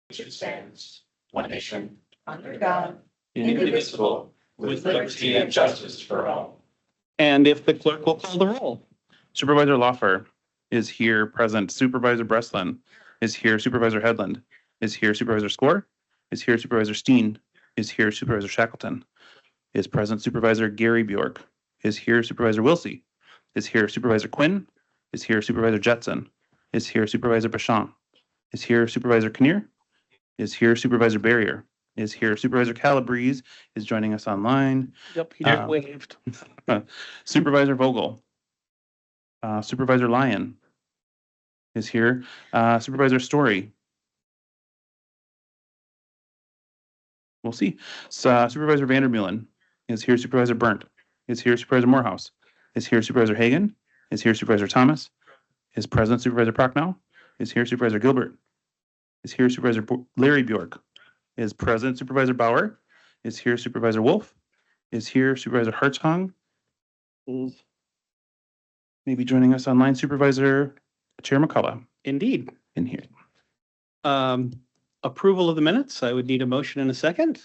which stands, one nation, under God, indivisible, with liberty and justice for all. And if the clerk will call the roll. Supervisor Lawfer is here, present. Supervisor Breslin is here. Supervisor Headland is here. Supervisor Score is here. Supervisor Steen is here. Supervisor Shackleton is present. Supervisor Gary Bjork is here. Supervisor Wilsey is here. Supervisor Quinn is here. Supervisor Jetson is here. Supervisor Basham is here. Supervisor Kinnear is here. Supervisor Barrier is here. Supervisor Calabrese is joining us online. Yep, he just waved. Supervisor Vogel. Supervisor Lyon is here. Supervisor Story. We'll see. Supervisor Vandermeulen is here. Supervisor Burnt is here. Supervisor Morehouse is here. Supervisor Hagan is here. Supervisor Thomas is present. Supervisor Prochnow is here. Supervisor Gilbert is here. Supervisor Larry Bjork is present. Supervisor Bauer is here. Supervisor Wolf is here. Supervisor Hartong is maybe joining us online. Supervisor Chair McCullough Indeed. in here. Approval of the minutes. I would need a motion in a second.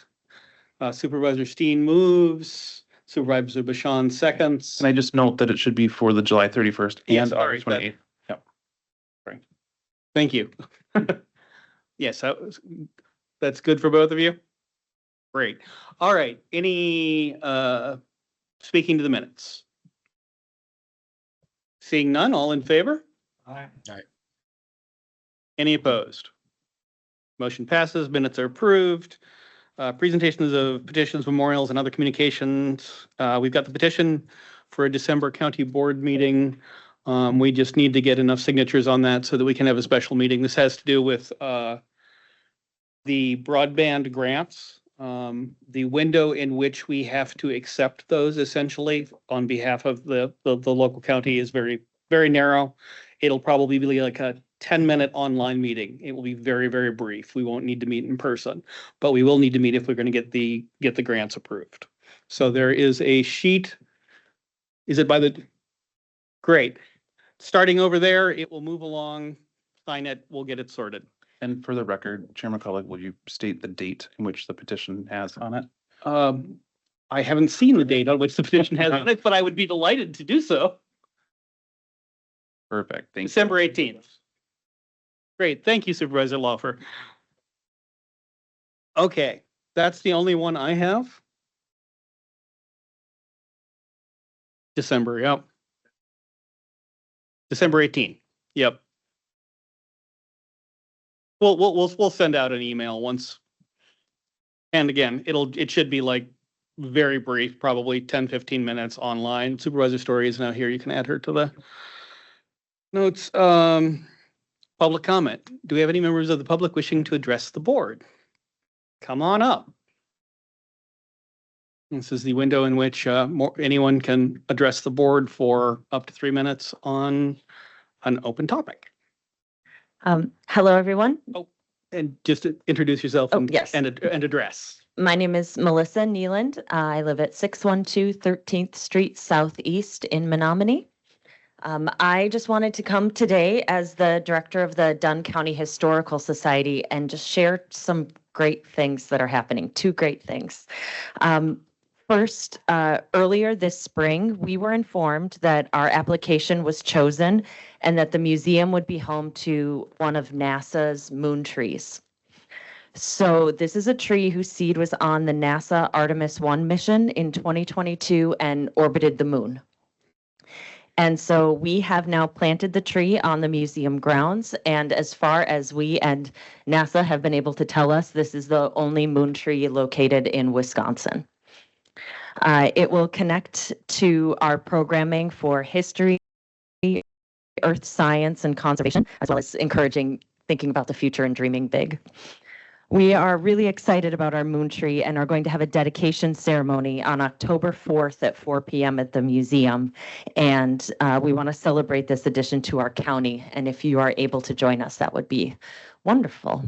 Supervisor Steen moves. Supervisor Bashan seconds. Can I just note that it should be for the July 31st Yes, and August 28th? Yep. Thank you. Yes, that's good for both of you. Great. All right. Any speaking to the minutes? Seeing none, all in favor? Aye. Any opposed? Motion passes. Minutes are approved. Presentations of petitions, memorials, and other communications. We've got the petition for a December county board meeting. We just need to get enough signatures on that so that we can have a special meeting. This has to do with the broadband grants, the window in which we have to accept those essentially on behalf of the local county is very, very narrow. It'll probably be like a 10-minute online meeting. It will be very, very brief. We won't need to meet in person, but we will need to meet if we're going to get the grants approved. So there is a sheet. Is it by the? Great. Starting over there, it will move along. Sign it. We'll get it sorted. And for the record, Chair McCullough, will you state the date in which the petition has on it? I haven't seen the date on which the petition has on it, but I would be delighted to do so. Perfect. Thank you. December 18th. Great. Thank you, Supervisor Lawfer. Okay, that's the only one I have. December, yep. December 18th. Yep. We'll send out an email once. And again, it should be like very brief, probably 10-15 minutes online. Supervisor Story is now here. You can add her to the notes. Public comment. Do we have any members of the public wishing to address the board? Come on up. This is the window in which anyone can address the board for up to 3 minutes on an open topic. Hello, everyone. Oh, and just introduce yourself Yes. and address. My name is Melissa Nealand. I live at 612 13th Street Southeast in Menominee. I just wanted to come today as the director of the Dunn County Historical Society and just share some great things that are happening. 2 great things. First, earlier this spring, we were informed that our application was chosen and that the museum would be home to one of NASA's moon trees. So this is a tree whose seed was on the NASA Artemis 1 mission in 2022 and orbited the moon. And so we have now planted the tree on the museum grounds. And as far as we and NASA have been able to tell us, this is the only moon tree located in Wisconsin. It will connect to our programming for history, earth science, and conservation, as well as encouraging thinking about the future and dreaming big. We are really excited about our moon tree and are going to have a dedication ceremony on October 4th at 4 p.m. at the museum. And we want to celebrate this addition to our county. And if you are able to join us, that would be wonderful.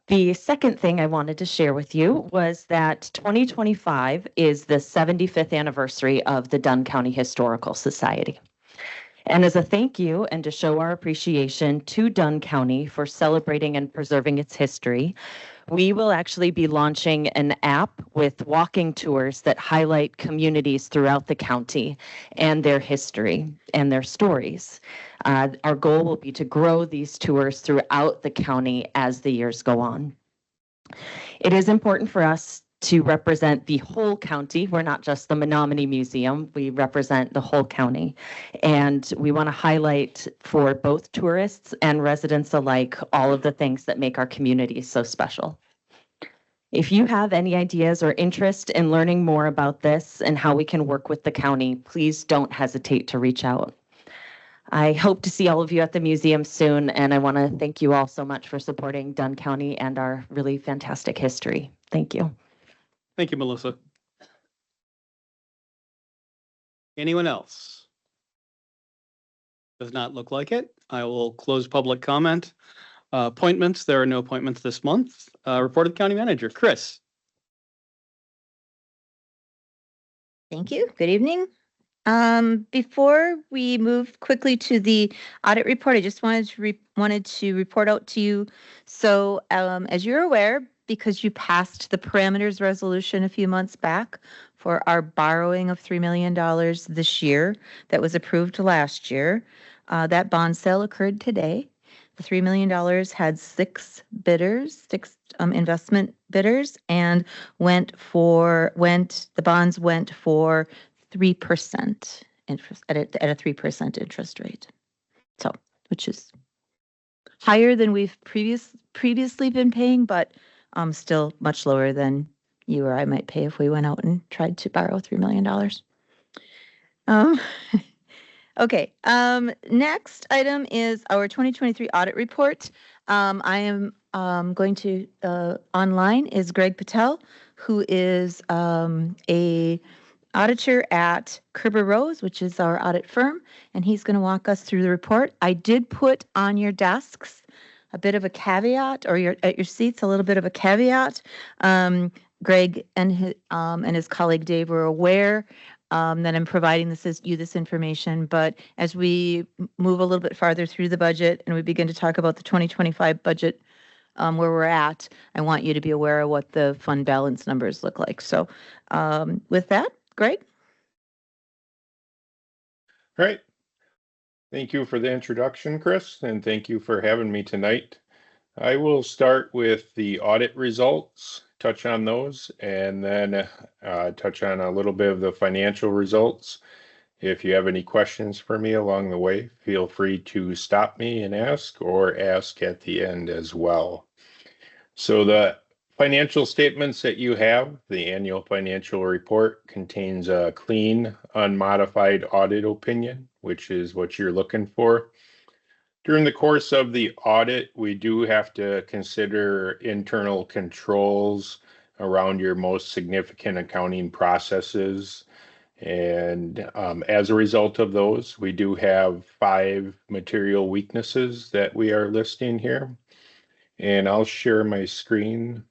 The second thing I wanted to share with you was that 2025 is the 75th anniversary of the Dunn County Historical Society. And as a thank you and to show our appreciation to Dunn County for celebrating and preserving its history, we will actually be launching an app with walking tours that highlight communities throughout the county and their history and their stories. Our goal will be to grow these tours throughout the county as the years go on. It is important for us to represent the whole county. We're not just the Menominee Museum, we represent the whole county. And we want to highlight for both tourists and residents alike all of the things that make our community so special. If you have any ideas or interest in learning more about this and how we can work with the county, please don't hesitate to reach out. I hope to see all of you at the museum soon, and I want to thank you all so much for supporting Dunn County and our really fantastic history. Thank you. Thank you, Melissa. Anyone else? Does not look like it. I will close public comment. Appointments, there are no appointments this month. Report of the county manager, Chris. Thank you. Good evening. Before we move quickly to the audit report, I just wanted to report out to you. So as you're aware, because you passed the parameters resolution a few months back for our borrowing of $3 million this year that was approved last year, that bond sale occurred today. The $3 million had six investment bidders, and the bonds went for 3% interest at a 3% interest rate. So, which is higher than we've previously been paying, but still much lower than you or I might pay if we went out and tried to borrow $3 million. Okay, next item is our 2023 audit report. I am going to, online is Greg Patel, who is a auditor at Kerber Rose, which is our audit firm, and he's going to walk us through the report. I did put on your desks a bit of a caveat, or at your seats a little bit of a caveat. Greg and his colleague Dave were aware that I'm providing this information, but as we move a little bit farther through the budget and we begin to talk about the 2025 budget, where we're at, I want you to be aware of what the fund balance numbers look like. So with that, Greg? All right. Thank you for the introduction, Chris, and thank you for having me tonight. I will start with the audit results, touch on those, and then touch on a little bit of the financial results. If you have any questions for me along the way, feel free to stop me and ask, or ask at the end as well. So the financial statements that you have, the annual financial report, contains a clean, unmodified audit opinion, which is what you're looking for. During the course of the audit, we do have to consider internal controls around your most significant accounting processes. And as a result of those, we do have 5 material weaknesses that we are listing here. And I'll share my screen.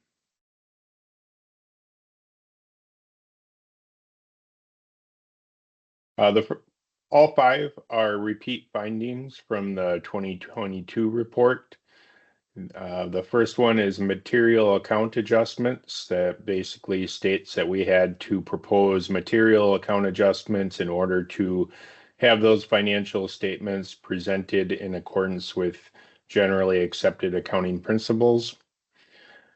All 5 are repeat findings from the 2022 report. The first one is material account adjustments. That basically states that we had to propose material account adjustments in order to have those financial statements presented in accordance with generally accepted accounting principles.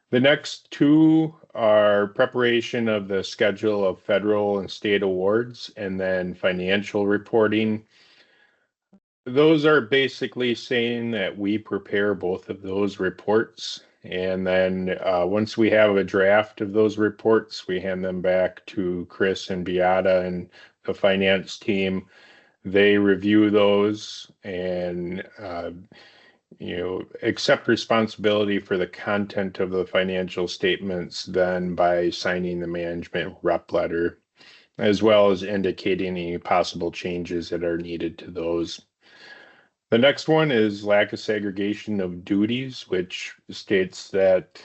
The next 2 are preparation of the schedule of federal and state awards, and then financial reporting. Those are basically saying that we prepare both of those reports, and then once we have a draft of those reports, we hand them back to Chris and Beata and the finance team. They review those and accept responsibility for the content of the financial statements then by signing the management rep letter, as well as indicating any possible changes that are needed to those. The next one is lack of segregation of duties, which states that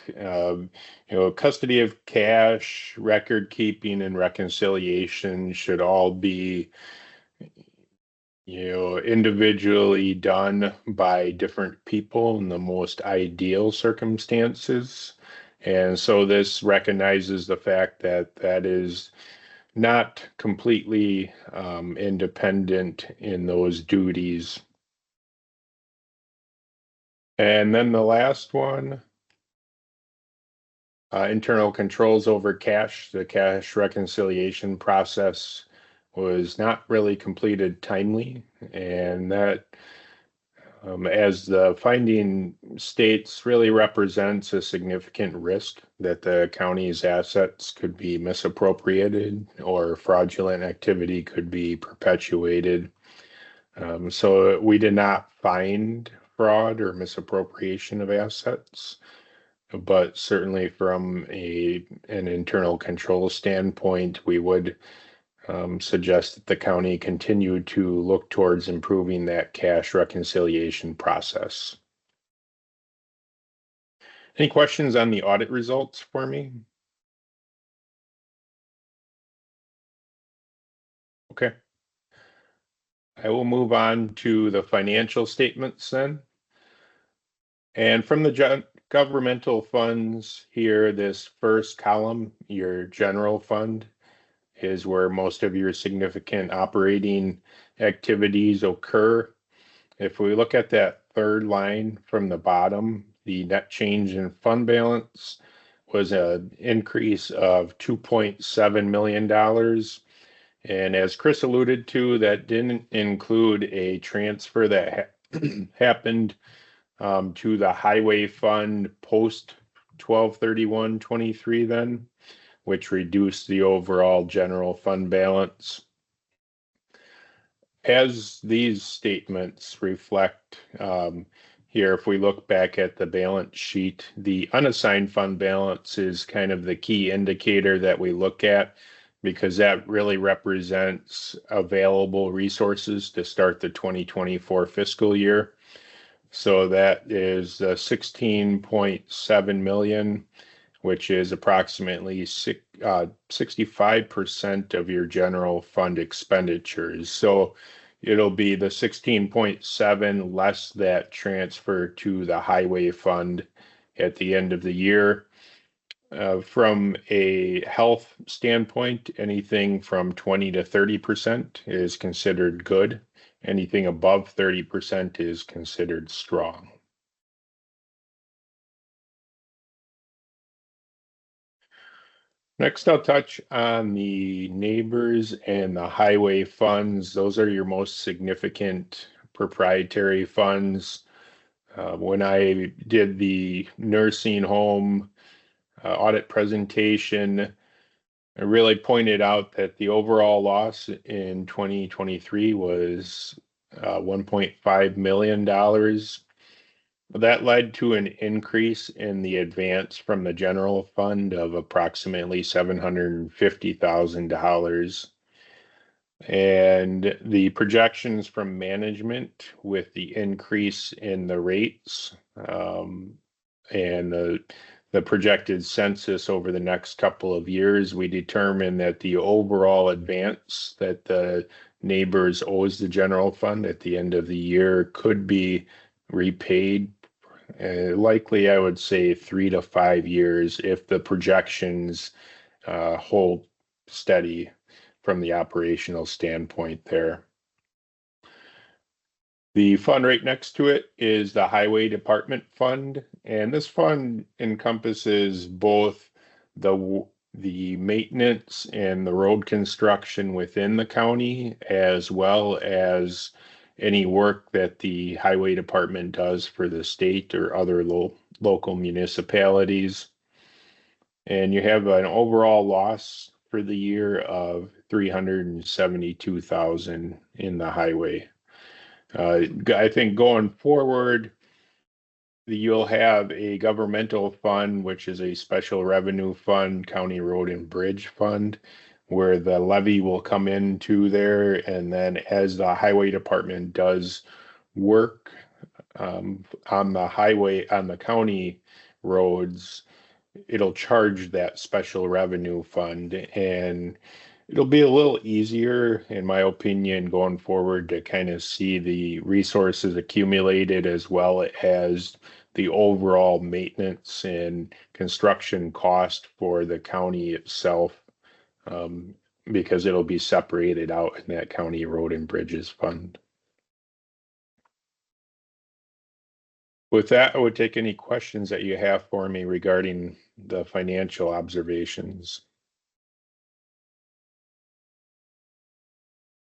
custody of cash, record keeping, and reconciliation should all be individually done by different people in the most ideal circumstances. And so this recognizes the fact that that is not completely independent in those duties. And then the last one, internal controls over cash. The cash reconciliation process was not really completed timely, and that, as the finding states, really represents a significant risk that the county's assets could be misappropriated or fraudulent activity could be perpetuated. So we did not find fraud or misappropriation of assets, but certainly from an internal control standpoint, we would suggest that the county continue to look towards improving that cash reconciliation process. Any questions on the audit results for me? Okay. I will move on to the financial statements then. And from the governmental funds here, this first column, your general fund, is where most of your significant operating activities occur. If we look at that third line from the bottom, the net change in fund balance was an increase of $2.7 million. And as Chris alluded to, that didn't include a transfer that happened to the highway fund post 12/31/23 then, which reduced the overall general fund balance. As these statements reflect here, if we look back at the balance sheet, the unassigned fund balance is kind of the key indicator that we look at, because that really represents available resources to start the 2024 fiscal year. So that is 16.7 million, which is approximately 65% of your general fund expenditures. So it'll be the 16.7 less that transfer to the highway fund at the end of the year. From a health standpoint, anything from 20 to 30% is considered good. Anything above 30% is considered strong. Next, I'll touch on the neighbors and the highway funds. Those are your most significant proprietary funds. When I did the nursing home audit presentation, I really pointed out that the overall loss in 2023 was $1.5 million. That led to an increase in the advance from the general fund of approximately $750,000. And the projections from management with the increase in the rates and the projected census over the next couple of years, we determined that the overall advance that the neighbors owes the general fund at the end of the year could be repaid. Likely, I would say 3 to 5 years if the projections hold steady from the operational standpoint there. The fund right next to it is the Highway Department Fund, and this fund encompasses both the maintenance and the road construction within the county, as well as any work that the Highway Department does for the state or other local municipalities. And you have an overall loss for the year of $372,000 in the highway. I think going forward, you'll have a governmental fund, which is a special revenue fund, county road and bridge fund, where the levy will come into there. And then as the highway department does work on the highway, on the county roads, it'll charge that special revenue fund. And It'll be a little easier, in my opinion, going forward to kind of see the resources accumulated as well as the overall maintenance and construction cost for the county itself, um, because it'll be separated out in that county road and bridges fund. With that, I would take any questions that you have for me regarding the financial observations.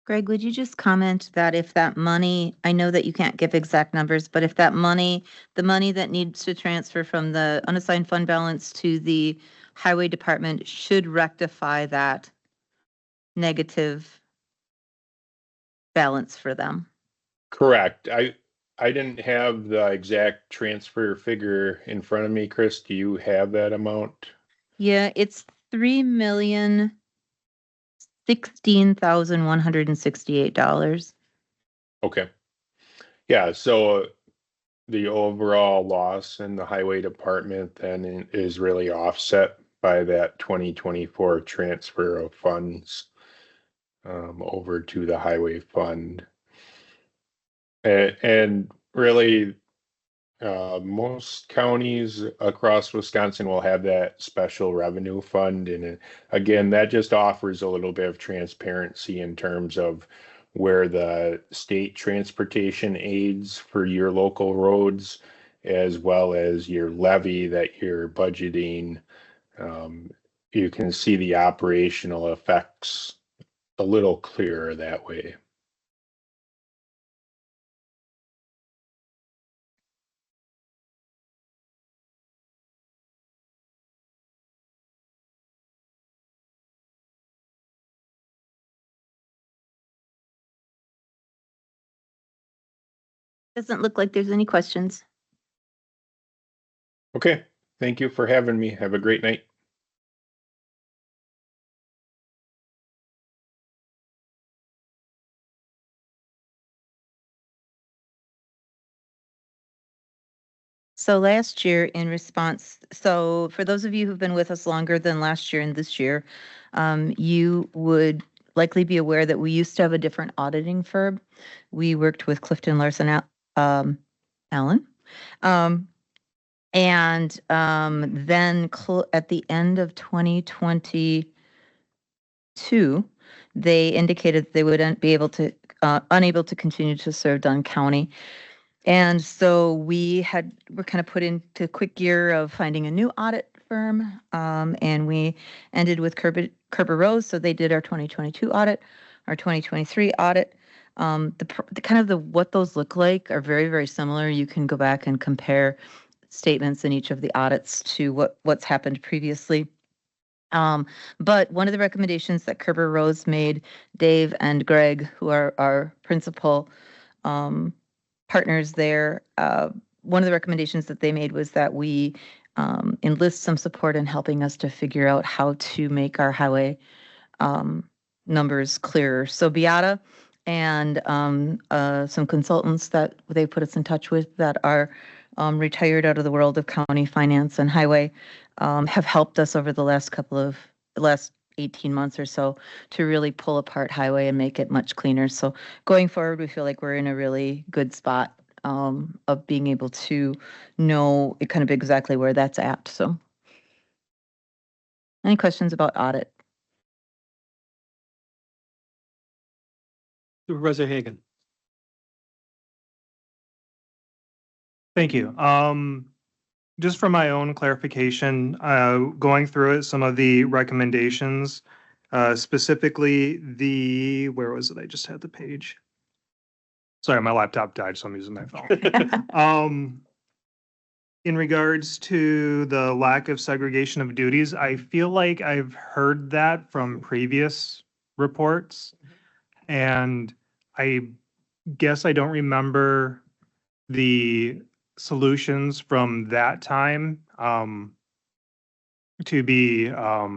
Greg, would you just comment that if that money, I know that you can't give exact numbers, but if that money, the money that needs to transfer from the unassigned fund balance to the highway department should rectify that negative balance for them? Correct. I didn't have the exact transfer figure in front of me. Chris, do you have that amount? Yeah, it's $3,016,168. Okay. Yeah, so the overall loss in the highway department then is really offset by that 2024 transfer of funds over to the highway fund. And really, most counties across Wisconsin will have that special revenue fund. And again, that just offers a little bit of transparency in terms of where the state transportation aids for your local roads, as well as your levy that you're budgeting. You can see the operational effects a little clearer that way. Doesn't look like there's any questions. Okay, thank you for having me. Have a great night. So last year in response, so for those of you who've been with us longer than last year and this year, you would likely be aware that we used to have a different auditing firm. We worked with Clifton Larson Allen. And then at the end of 2022, they indicated they wouldn't be able to, unable to continue to serve Dunn County. And so we're kind of put into a quick gear of finding a new audit firm. And we ended with Kerber Rose. So they did our 2022 audit, our 2023 audit. The kind of what those look like are very, very similar. You can go back and compare statements in each of the audits to what's happened previously. But one of the recommendations that Kerber Rose made, Dave and Greg, who are our principal partners there, one of the recommendations that they made was that we enlist some support in helping us to figure out how to make our highway numbers clearer. So Beata and some consultants that they put us in touch with that are retired out of the world of county finance and highway have helped us over the last 18 months or so to really pull apart highway and make it much cleaner. So going forward, we feel like we're in a really good spot of being able to know kind of exactly where that's at. So any questions about audit? Supervisor Hagan. Thank you. Just for my own clarification, going through it, some of the recommendations, specifically where was it? I just had the page. Sorry, my laptop died, so I'm using my phone. In regards to the lack of segregation of duties, I feel like I've heard that from previous reports. And I guess I don't remember the solutions from that time to be I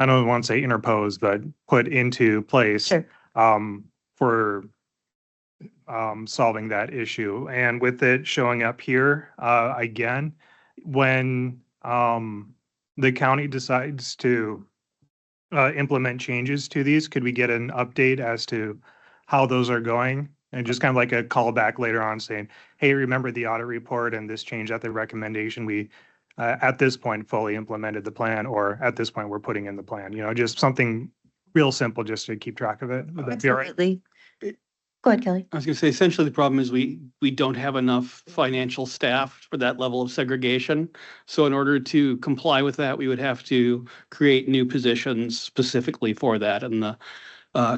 don't want to say interposed, but put into place Sure. For solving that issue. And with it showing up here again, when the county decides to implement changes to these, could we get an update as to how those are going? And just kind of like a callback later on saying, hey, remember the audit report and this change at the recommendation, we at this point fully implemented the plan, or at this point we're putting in the plan, just something real simple just to keep track of it. Would that be all right? Absolutely. Go ahead, Kelly. I was going to say, essentially, the problem is we don't have enough financial staff for that level of segregation. So in order to comply with that, we would have to create new positions specifically for that. And the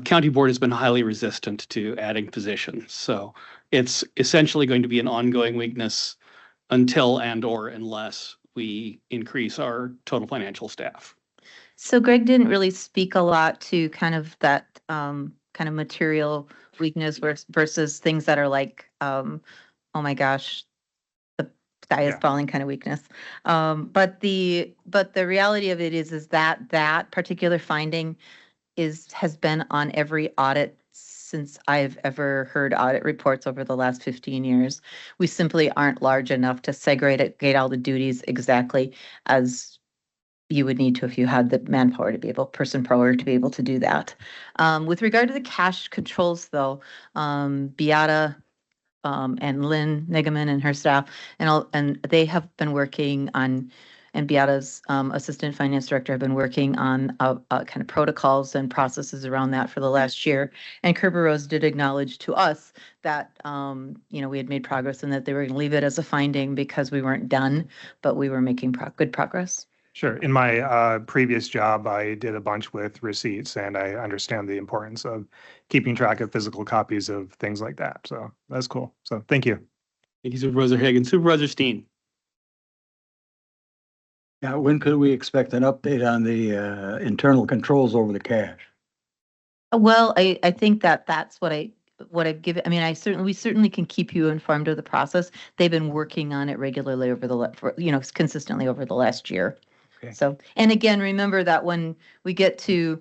county board has been highly resistant to adding positions. So it's essentially going to be an ongoing weakness until and/or unless we increase our total financial staff. So Greg didn't really speak a lot to kind of that kind of material weakness versus things that are like, oh my gosh, the sky is falling kind of weakness. But the reality of it is that that particular finding has been on every audit since I've ever heard audit reports over the last 15 years. We simply aren't large enough to segregate all the duties exactly as you would need to if you had the manpower to be able, person power to be able to do that. With regard to the cash controls though, Beata and Lynn Nigaman and her staff, and they have been working on, and Beata's assistant finance director have been working on kind of protocols and processes around that for the last year. And Kerber Rose did acknowledge to us that, we had made progress and that they were going to leave it as a finding because we weren't done, but we were making good progress. Sure. In my previous job, I did a bunch with receipts, and I understand the importance of keeping track of physical copies of things like that. So that's cool. So thank you. Thank you, Supervisor Hagan. Supervisor Steen. Yeah, when could we expect an update on the internal controls over the cash? Well, I think that's what I've given. I mean, we certainly can keep you informed of the process. They've been working on it regularly consistently over the last year. Okay. So, and again, remember that when we get to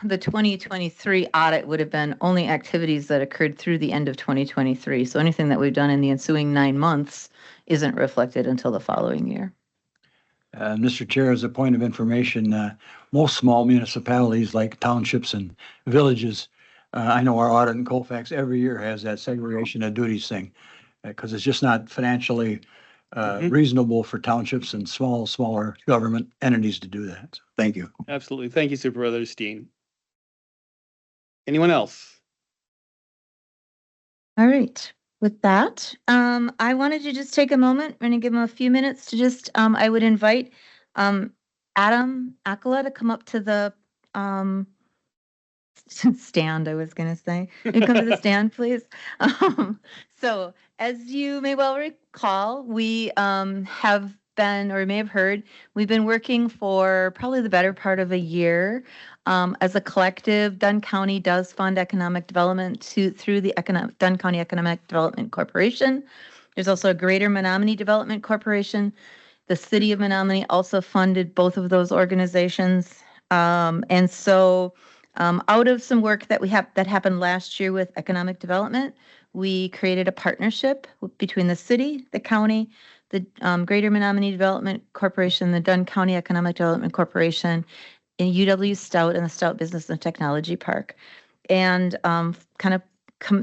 the 2023 audit would have been only activities that occurred through the end of 2023. So anything that we've done in the ensuing 9 months isn't reflected until the following year. Mr. Chair, as a point of information, most small municipalities like townships and villages, I know our audit in Colfax every year has that segregation of duties thing, because it's just not financially reasonable for townships and smaller government entities to do that. Thank you. Absolutely. Thank you, Supervisor Steen. Anyone else? All right. With that, I wanted to just take a moment. I'm going to give him a few minutes to just, I would invite Adam Akala to come up to the stand, I was going to say. You come to the stand, please. So as you may well recall, we have been, or may have heard, we've been working for probably the better part of a year. As a collective, Dunn County does fund economic development through the Dunn County Economic Development Corporation. There's also a Greater Menominee Development Corporation. The city of Menominee also funded both of those organizations. And so out of some work that that happened last year with economic development, we created a partnership between the city, the county, the Greater Menominee Development Corporation, the Dunn County Economic Development Corporation, in UW Stout and the Stout Business and Technology Park. And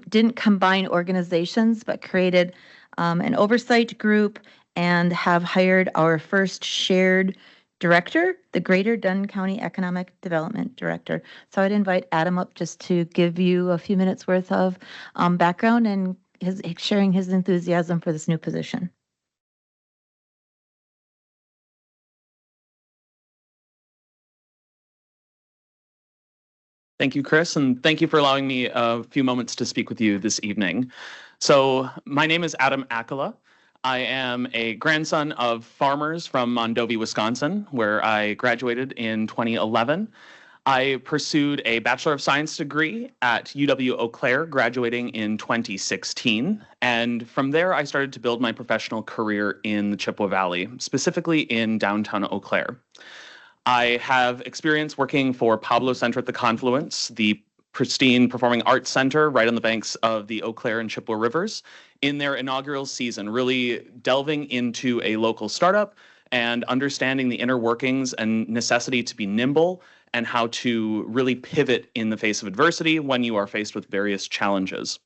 didn't combine organizations, but created an oversight group and have hired our first shared director, the Greater Dunn County Economic Development Director. So I'd invite Adam up just to give you a few minutes worth of background and sharing his enthusiasm for this new position. Thank you, Chris, and thank you for allowing me a few moments to speak with you this evening. So my name is Adam Akala. I am a grandson of farmers from Mondovi, Wisconsin, where I graduated in 2011. I pursued a Bachelor of Science degree at UW Eau Claire, graduating in 2016. And from there, I started to build my professional career in the Chippewa Valley, specifically in downtown Eau Claire. I have experience working for Pablo Center at the Confluence, the pristine performing arts center right on the banks of the Eau Claire and Chippewa Rivers, in their inaugural season, really delving into a local startup and understanding the inner workings and necessity to be nimble and how to really pivot in the face of adversity when you are faced with various challenges.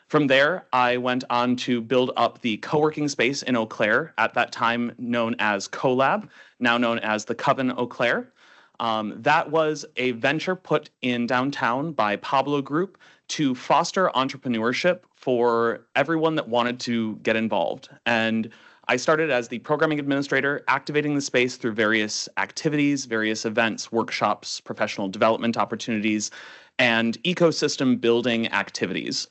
From there, I went on to build up the co-working space in Eau Claire, at that time known as CoLab, now known as the Coven Eau Claire. That was a venture put in downtown by Pablo Group to foster entrepreneurship for everyone that wanted to get involved. And I started as the programming administrator, activating the space through various activities, various events, workshops, professional development opportunities, and ecosystem building activities.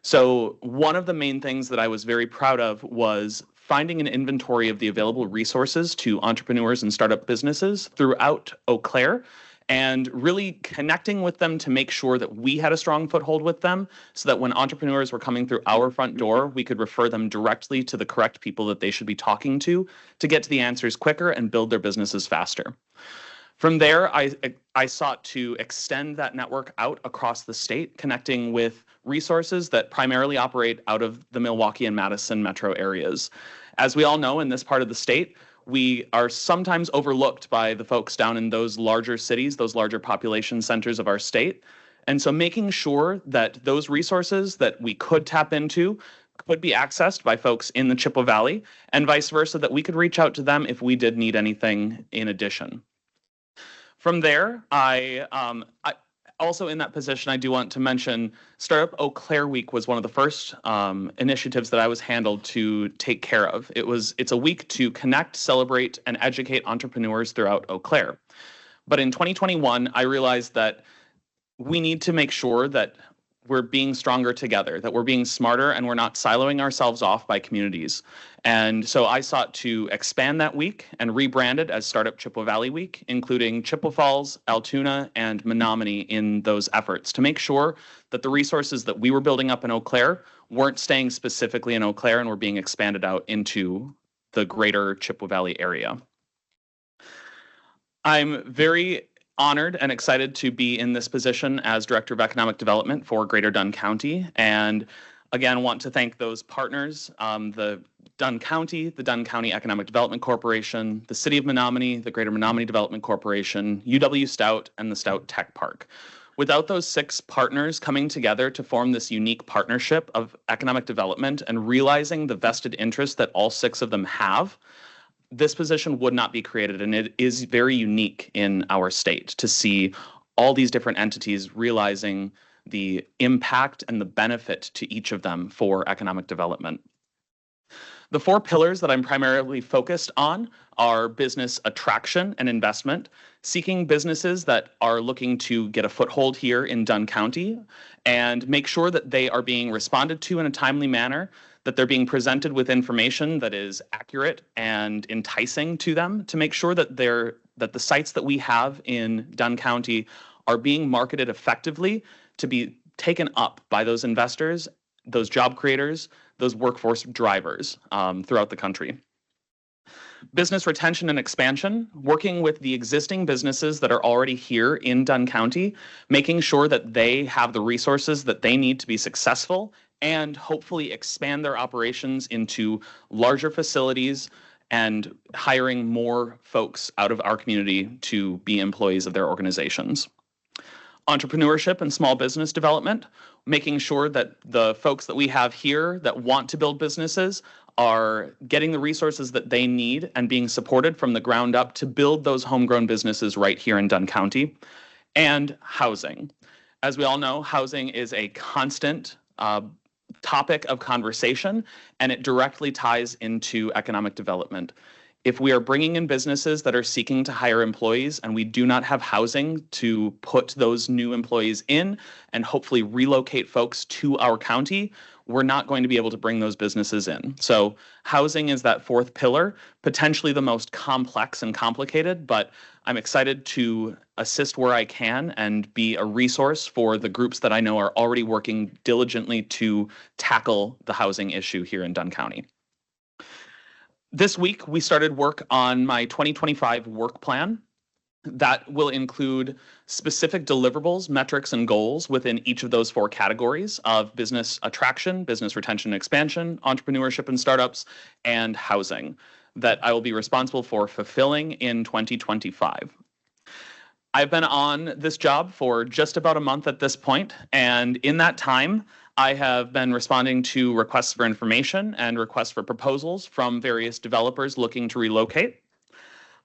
So one of the main things that I was very proud of was finding an inventory of the available resources to entrepreneurs and startup businesses throughout Eau Claire, and really connecting with them to make sure that we had a strong foothold with them, so that when entrepreneurs were coming through our front door, we could refer them directly to the correct people that they should be talking to get to the answers quicker and build their businesses faster. From there, I sought to extend that network out across the state, connecting with resources that primarily operate out of the Milwaukee and Madison metro areas. As we all know, in this part of the state, we are sometimes overlooked by the folks down in those larger cities, those larger population centers of our state. And so making sure that those resources that we could tap into could be accessed by folks in the Chippewa Valley, and vice versa, that we could reach out to them if we did need anything in addition. From there, I also in that position, I do want to mention Startup Eau Claire Week was one of the first initiatives that I was handled to take care of. It's a week to connect, celebrate, and educate entrepreneurs throughout Eau Claire. But in 2021, I realized that we need to make sure that we're being stronger together, that we're being smarter, and we're not siloing ourselves off by communities. And so I sought to expand that week and rebrand it as Startup Chippewa Valley Week, including Chippewa Falls, Altoona, and Menominee in those efforts, to make sure that the resources that we were building up in Eau Claire weren't staying specifically in Eau Claire and were being expanded out into the greater Chippewa Valley area. I'm very honored and excited to be in this position as Director of Economic Development for Greater Dunn County. And again, want to thank those partners, the Dunn County, the Dunn County Economic Development Corporation, the City of Menominee, the Greater Menominee Development Corporation, UW Stout, and the Stout Tech Park. Without those 6 partners coming together to form this unique partnership of economic development and realizing the vested interest that all 6 of them have, this position would not be created. And it is very unique in our state to see all these different entities realizing the impact and the benefit to each of them for economic development. The 4 pillars that I'm primarily focused on are business attraction and investment, seeking businesses that are looking to get a foothold here in Dunn County, and make sure that they are being responded to in a timely manner, that they're being presented with information that is accurate and enticing to them, to make sure that the sites that we have in Dunn County are being marketed effectively to be taken up by those investors, those job creators, those workforce drivers throughout the country. Business retention and expansion, working with the existing businesses that are already here in Dunn County, making sure that they have the resources that they need to be successful and hopefully expand their operations into larger facilities and hiring more folks out of our community to be employees of their organizations. Entrepreneurship and small business development, making sure that the folks that we have here that want to build businesses are getting the resources that they need and being supported from the ground up to build those homegrown businesses right here in Dunn County. And housing. As we all know, housing is a constant topic of conversation, and it directly ties into economic development. If we are bringing in businesses that are seeking to hire employees and we do not have housing to put those new employees in and hopefully relocate folks to our county, we're not going to be able to bring those businesses in. So housing is that 4th pillar, potentially the most complex and complicated, but I'm excited to assist where I can and be a resource for the groups that I know are already working diligently to tackle the housing issue here in Dunn County. This week, we started work on my 2025 work plan. That will include specific deliverables, metrics, and goals within each of those 4 categories of business attraction, business retention and expansion, entrepreneurship and startups, and housing. that I will be responsible for fulfilling in 2025. I've been on this job for just about a month at this point, and in that time, I have been responding to requests for information and requests for proposals from various developers looking to relocate.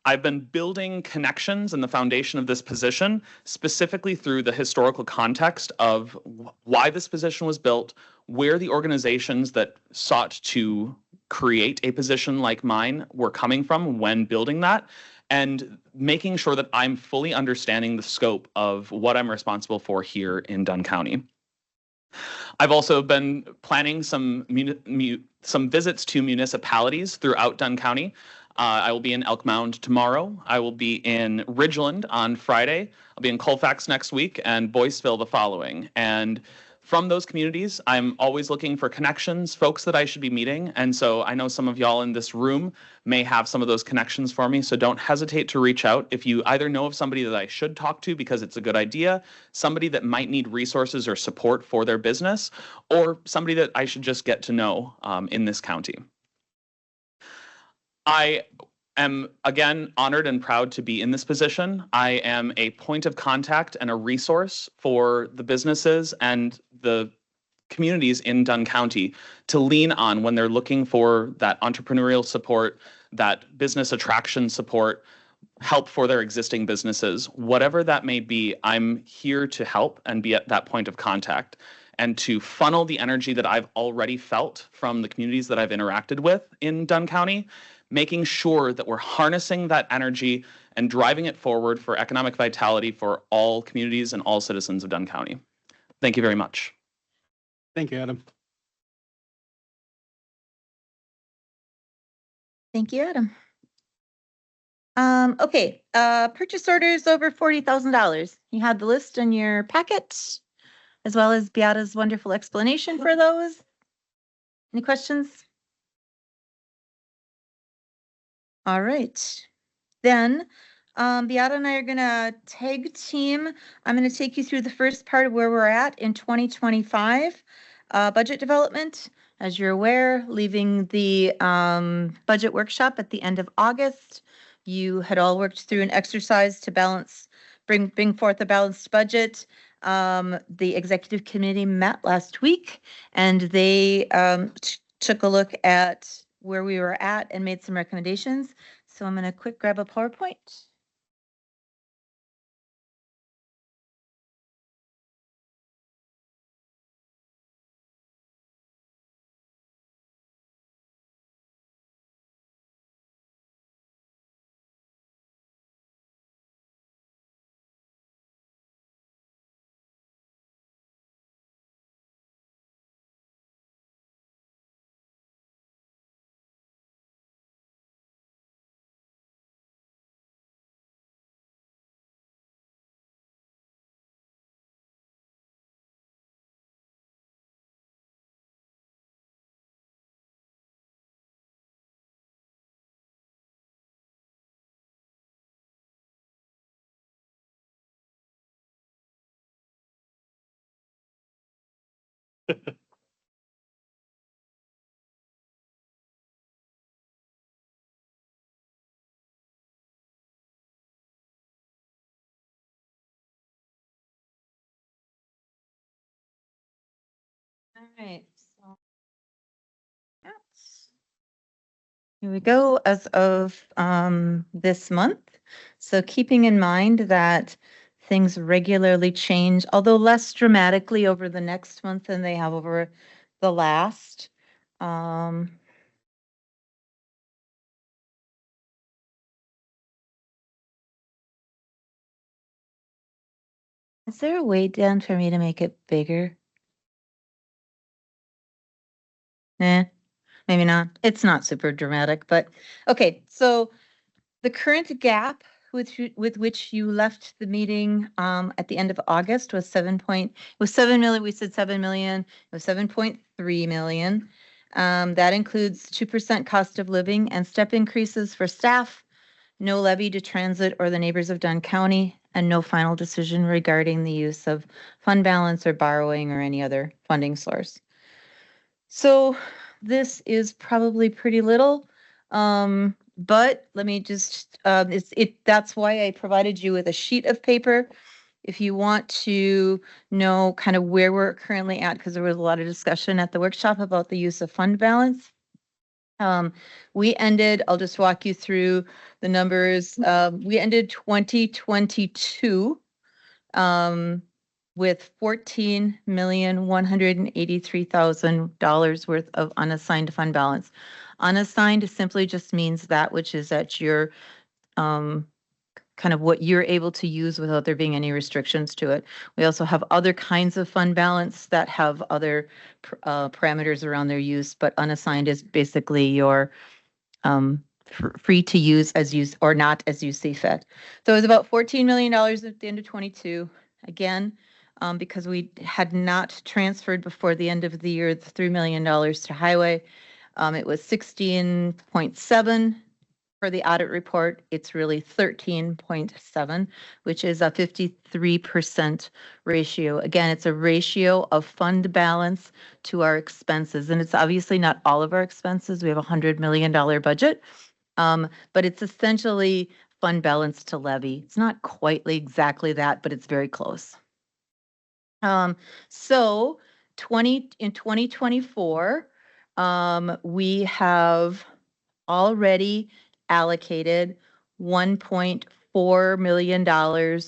I've been building connections in the foundation of this position, specifically through the historical context of why this position was built, where the organizations that sought to create a position like mine were coming from when building that, and making sure that I'm fully understanding the scope of what I'm responsible for here in Dunn County. I've also been planning some visits to municipalities throughout Dunn County. I will be in Elk Mound tomorrow. I will be in Ridgeland on Friday. I'll be in Colfax next week and Boyceville the following. And from those communities, I'm always looking for connections, folks that I should be meeting. And so I know some of y'all in this room may have some of those connections for me. So don't hesitate to reach out if you either know of somebody that I should talk to because it's a good idea, somebody that might need resources or support for their business, or somebody that I should just get to know in this county. I am, again, honored and proud to be in this position. I am a point of contact and a resource for the businesses and the communities in Dunn County to lean on when they're looking for that entrepreneurial support, that business attraction support, help for their existing businesses. Whatever that may be, I'm here to help and be at that point of contact and to funnel the energy that I've already felt from the communities that I've interacted with in Dunn County, making sure that we're harnessing that energy and driving it forward for economic vitality for all communities and all citizens of Dunn County. Thank you very much. Thank you, Adam. Thank you, Adam. Okay, purchase orders over $40,000. You had the list in your packet, as well as Beata's wonderful explanation for those. Any questions? All right. Then Beata and I are going to tag team. I'm going to take you through the first part of where we're at in 2025 budget development. As you're aware, leaving the budget workshop at the end of August, you had all worked through an exercise to bring forth a balanced budget. The executive committee met last week, and they took a look at where we were at and made some recommendations. So I'm going to quick grab a PowerPoint. All right, so here we go as of this month. So keeping in mind that things regularly change, although less dramatically over the next month than they have over the last. Is there a way down for me to make it bigger? Nah, maybe not. It's not super dramatic, but okay. So the current gap with which you left the meeting at the end of August was 7 million. We said 7 million. It was 7.3 million. That includes 2% cost of living and step increases for staff, no levy to transit or the neighbors of Dunn County, and no final decision regarding the use of fund balance or borrowing or any other funding source. So this is probably pretty little. But let me just, that's why I provided you with a sheet of paper. If you want to know kind of where we're currently at, because there was a lot of discussion at the workshop about the use of fund balance. We ended, I'll just walk you through the numbers. We ended 2022 with $14,183,000 worth of unassigned fund balance. Unassigned simply just means that which is at your kind of what you're able to use without there being any restrictions to it. We also have other kinds of fund balance that have other parameters around their use, but unassigned is basically your free to use as you or not as you see fit. So it was about $14 million at the end of 22. Again, because we had not transferred before the end of the year the $3 million to highway. It was 16.7 for the audit report. It's really 13.7, which is a 53% ratio. Again, it's a ratio of fund balance to our expenses. And it's obviously not all of our expenses. We have a $100 million budget, but it's essentially fund balance to levy. It's not quite exactly that, but it's very close. So in 2024, we have already allocated $1.4 million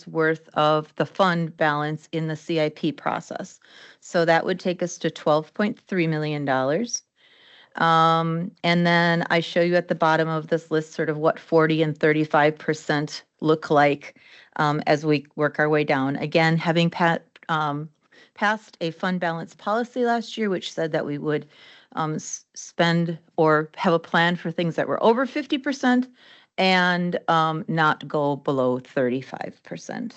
worth of the fund balance in the CIP process. So that would take us to $12.3 million. And then I show you at the bottom of this list sort of what 40 and 35% look like as we work our way down. Again, having passed a fund balance policy last year, which said that we would spend or have a plan for things that were over 50% and not go below 35%.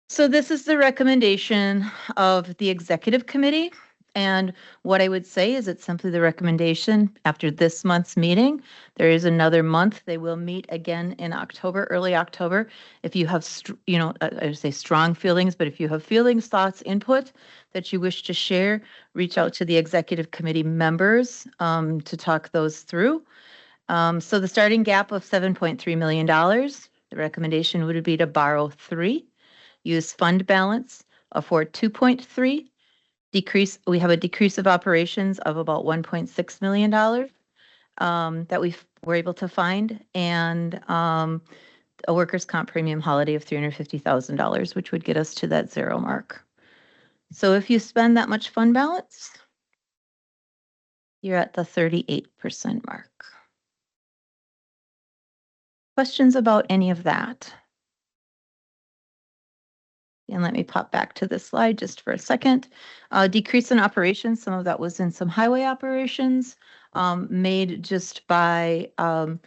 So this is the recommendation of the executive committee. And what I would say is it's simply the recommendation after this month's meeting. There is another month. They will meet again in October, early October. If you have, I would say strong feelings, but if you have feelings, thoughts, input that you wish to share, reach out to the executive committee members to talk those through. So the starting gap of $7.3 million, the recommendation would be to borrow 3, use fund balance for 2.3, we have a decrease of operations of about $1.6 million that we were able to find, and a workers' comp premium holiday of $350,000, which would get us to that 0 mark. So if you spend that much fund balance, you're at the 38% mark. Questions about any of that? And let me pop back to this slide just for a second. Decrease in operations, some of that was in some highway operations made just by kind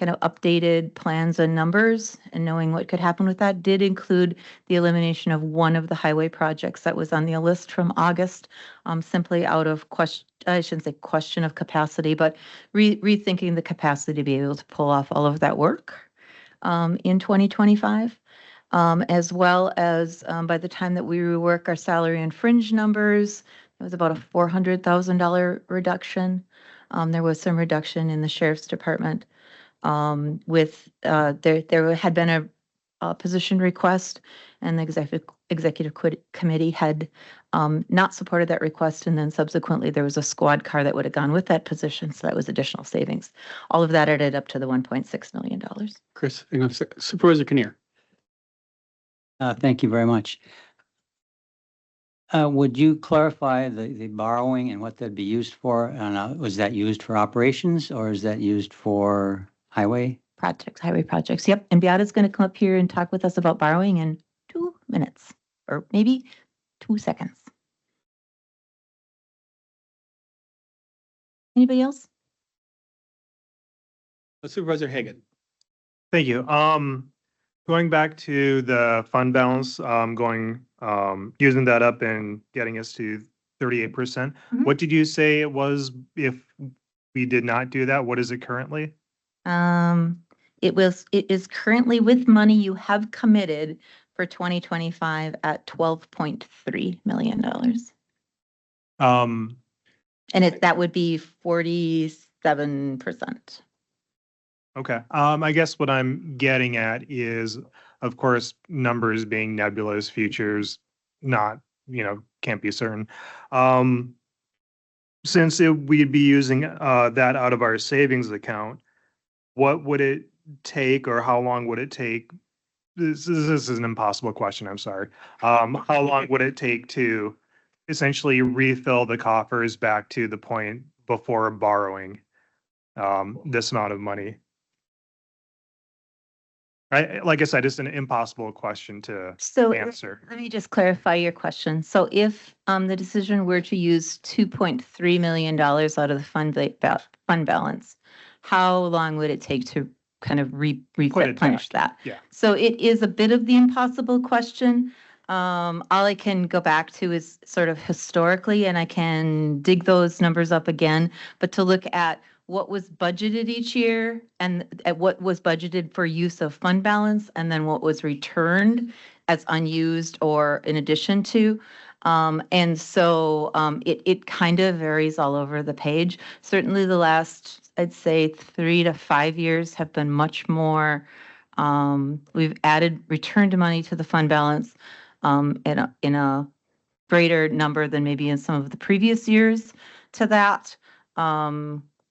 of updated plans and numbers and knowing what could happen with that. Did include the elimination of one of the highway projects that was on the list from August, simply out of question, I shouldn't say question of capacity, but rethinking the capacity to be able to pull off all of that work in 2025. As well as by the time that we rework our salary and fringe numbers, it was about a $400,000 reduction. There was some reduction in the sheriff's department with there had been a position request, and the executive committee had not supported that request, and then subsequently there was a squad car that would have gone with that position, so that was additional savings. All of that added up to the $1.6 million. Chris, hang on a second. Supervisor Kinnear. Thank you very much. Would you clarify the borrowing and what that'd be used for? And was that used for operations or is that used for highway? Projects, highway projects. Yep. And Beata's going to come up here and talk with us about borrowing in 2 minutes or maybe 2 seconds. Anybody else? Supervisor Hagan. Thank you. Going back to the fund balance, using that up and getting us to 38%. Mhm. What did you say it was if we did not do that? What is it currently? It is currently with money you have committed for 2025 at $12.3 million. And that would be 47%. Okay. I guess what I'm getting at is, of course, numbers being nebulous, futures not, can't be certain. Since we'd be using that out of our savings account, what would it take or how long would it take? This is an impossible question. I'm sorry. How long would it take to essentially refill the coffers back to the point before borrowing this amount of money? Like I said, it's an impossible question to So answer. let me just clarify your question. So if the decision were to use $2.3 million out of the fund balance, how long would it take to kind of replenish that? Yeah. So it is a bit of the impossible question. All I can go back to is sort of historically, and I can dig those numbers up again, but to look at what was budgeted each year and at what was budgeted for use of fund balance, and then what was returned as unused or in addition to. And so it kind of varies all over the page. Certainly the last, I'd say 3 to 5 years have been much more, we've added returned money to the fund balance in a greater number than maybe in some of the previous years to that.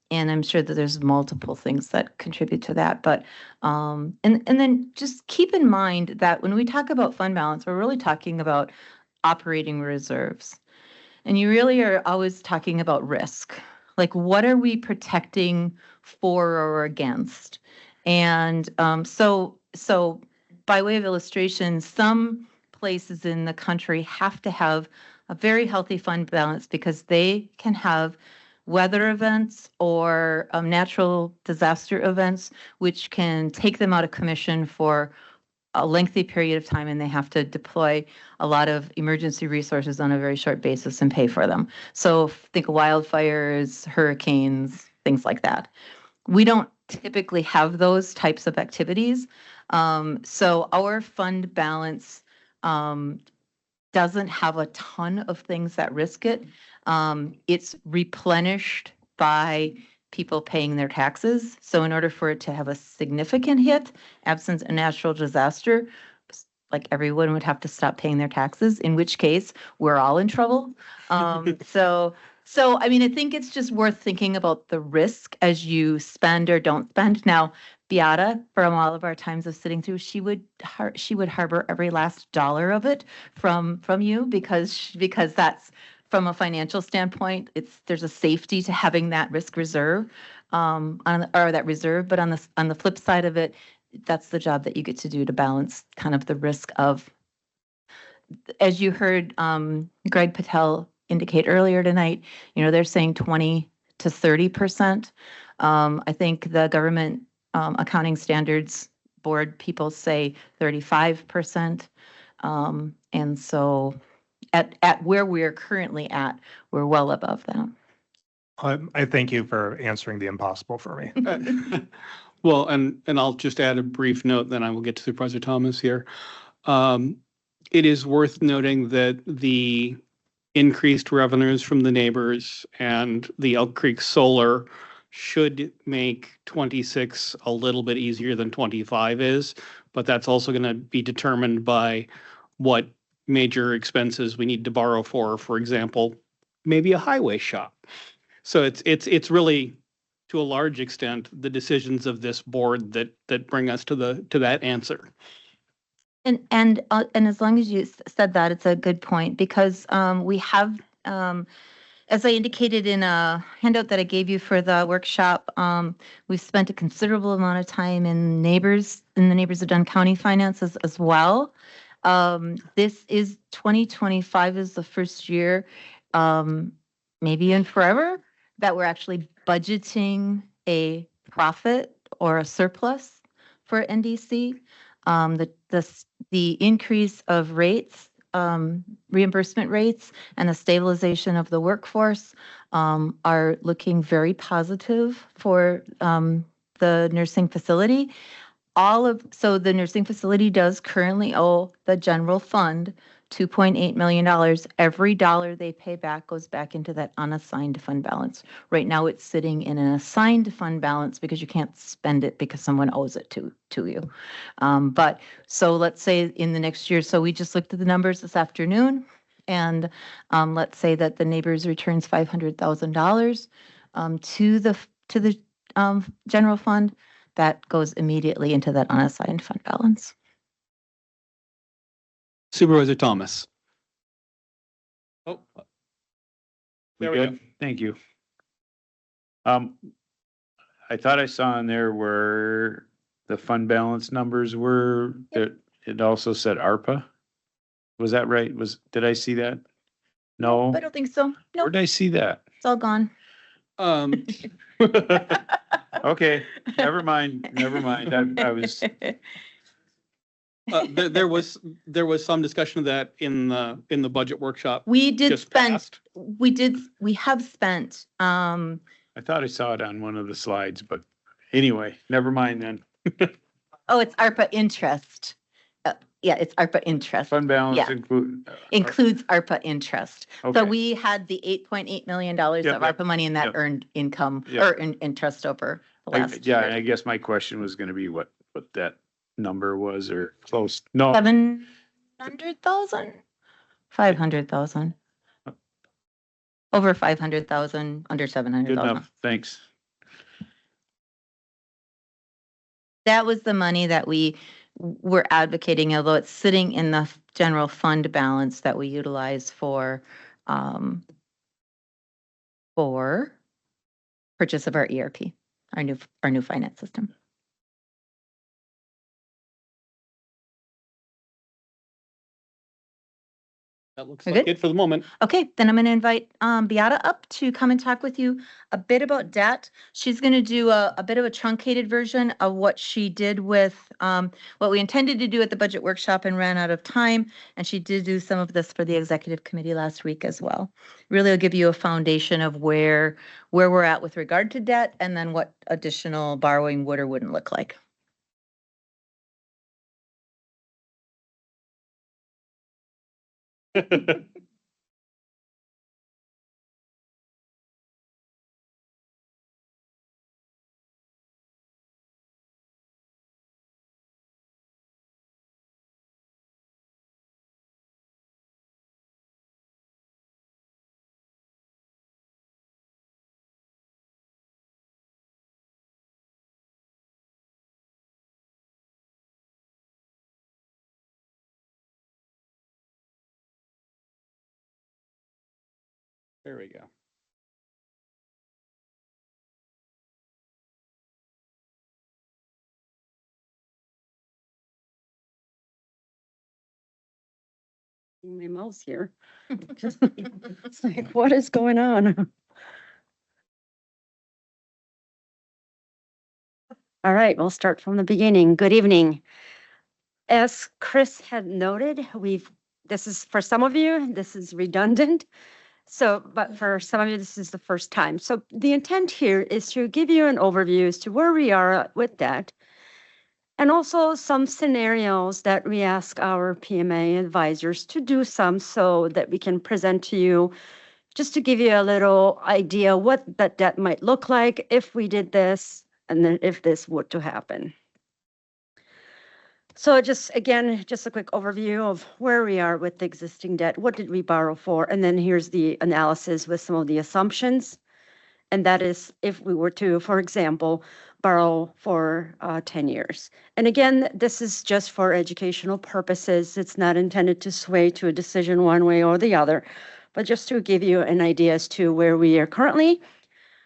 And I'm sure that there's multiple things that contribute to that. But and then just keep in mind that when we talk about fund balance, we're really talking about operating reserves. And you really are always talking about risk. Like, what are we protecting for or against? And so by way of illustration, some places in the country have to have a very healthy fund balance because they can have weather events or natural disaster events, which can take them out of commission for a lengthy period of time, and they have to deploy a lot of emergency resources on a very short basis and pay for them. So think of wildfires, hurricanes, things like that. We don't typically have those types of activities. So our fund balance doesn't have a ton of things that risk it. It's replenished by people paying their taxes. So in order for it to have a significant hit, absent a natural disaster, like everyone would have to stop paying their taxes, in which case we're all in trouble. So I mean, I think it's just worth thinking about the risk as you spend or don't spend. Now, Beata, from all of our times of sitting through, she would harbor every last dollar of it from you because that's, from a financial standpoint, there's a safety to having that risk reserve or that reserve. But on the flip side of it, that's the job that you get to do to balance kind of the risk of, as you heard Greg Patel indicate earlier tonight, they're saying 20 to 30%. I think the government accounting standards board people say 35%. And so at where we're currently at, we're well above that. I thank you for answering the impossible for me. Well, and I'll just add a brief note, then I will get to Supervisor Thomas here. It is worth noting that the increased revenues from the neighbors and the Elk Creek Solar should make 26 a little bit easier than 25 is, but that's also going to be determined by what major expenses we need to borrow for example, maybe a highway shop. So it's really, to a large extent, the decisions of this board that bring us to that answer. And as long as you said that, it's a good point, because we have, as I indicated in a handout that I gave you for the workshop, we've spent a considerable amount of time in the neighbors of Dunn County finances as well. This is 2025 is the first year, maybe in forever, that we're actually budgeting a profit or a surplus for NDC. The increase of rates, reimbursement rates, and the stabilization of the workforce are looking very positive for the nursing facility. So the nursing facility does currently owe the general fund $2.8 million. Every dollar they pay back goes back into that unassigned fund balance. Right now, it's sitting in an assigned fund balance because you can't spend it because someone owes it to you. But so let's say in the next year, so we just looked at the numbers this afternoon, and let's say that the neighbors returns $500,000 to the general fund. That goes immediately into that unassigned fund balance. Supervisor Thomas. Oh. We There we go. good? Thank you. I thought I saw in there where the fund balance numbers were, it also said ARPA. Was that right? Did I see that? No? I don't think so. No, Where did I see that? it's all gone. Okay, never mind. I was, There was some discussion of that in the budget workshop. We did just spend, passed. we have spent, I thought I saw it on one of the slides, but anyway, never mind then. oh, it's ARPA interest. Yeah, it's ARPA interest. Fund balance Yeah. Includes ARPA interest. So Okay. we had the $8.8 million Yep, of yep, ARPA money and that yep. earned income Yep. or interest over the last Yeah, year. and I guess my question was gonna be what that number was or close. No, 700,000? 500,000. Over 500,000, under good 700,000. enough. Thanks. That was the money that we were advocating, although it's sitting in the general fund balance that we utilize for purchase of our ERP, our new finance system. That looks We're like good? it for the moment. Okay, then I'm going to invite Beata up to come and talk with you a bit about debt. She's going to do a bit of a truncated version of what she did with what we intended to do at the budget workshop and ran out of time. And she did do some of this for the executive committee last week as well. Really will give you a foundation of where we're at with regard to debt and then what additional borrowing would or wouldn't look like. There we go. My mouse here. It's like, what is going on? All right, we'll start from the beginning. Good evening. As Chris had noted, this is for some of you, this is redundant. So, but for some of you, this is the first time. So the intent here is to give you an overview as to where we are with that. And also some scenarios that we ask our PMA advisors to do some so that we can present to you, just to give you a little idea what that debt might look like if we did this and then if this were to happen. So just again, just a quick overview of where we are with the existing debt. What did we borrow for? And then here's the analysis with some of the assumptions. And that is if we were to, for example, borrow for 10 years. And again, this is just for educational purposes. It's not intended to sway to a decision one way or the other, but just to give you an idea as to where we are currently.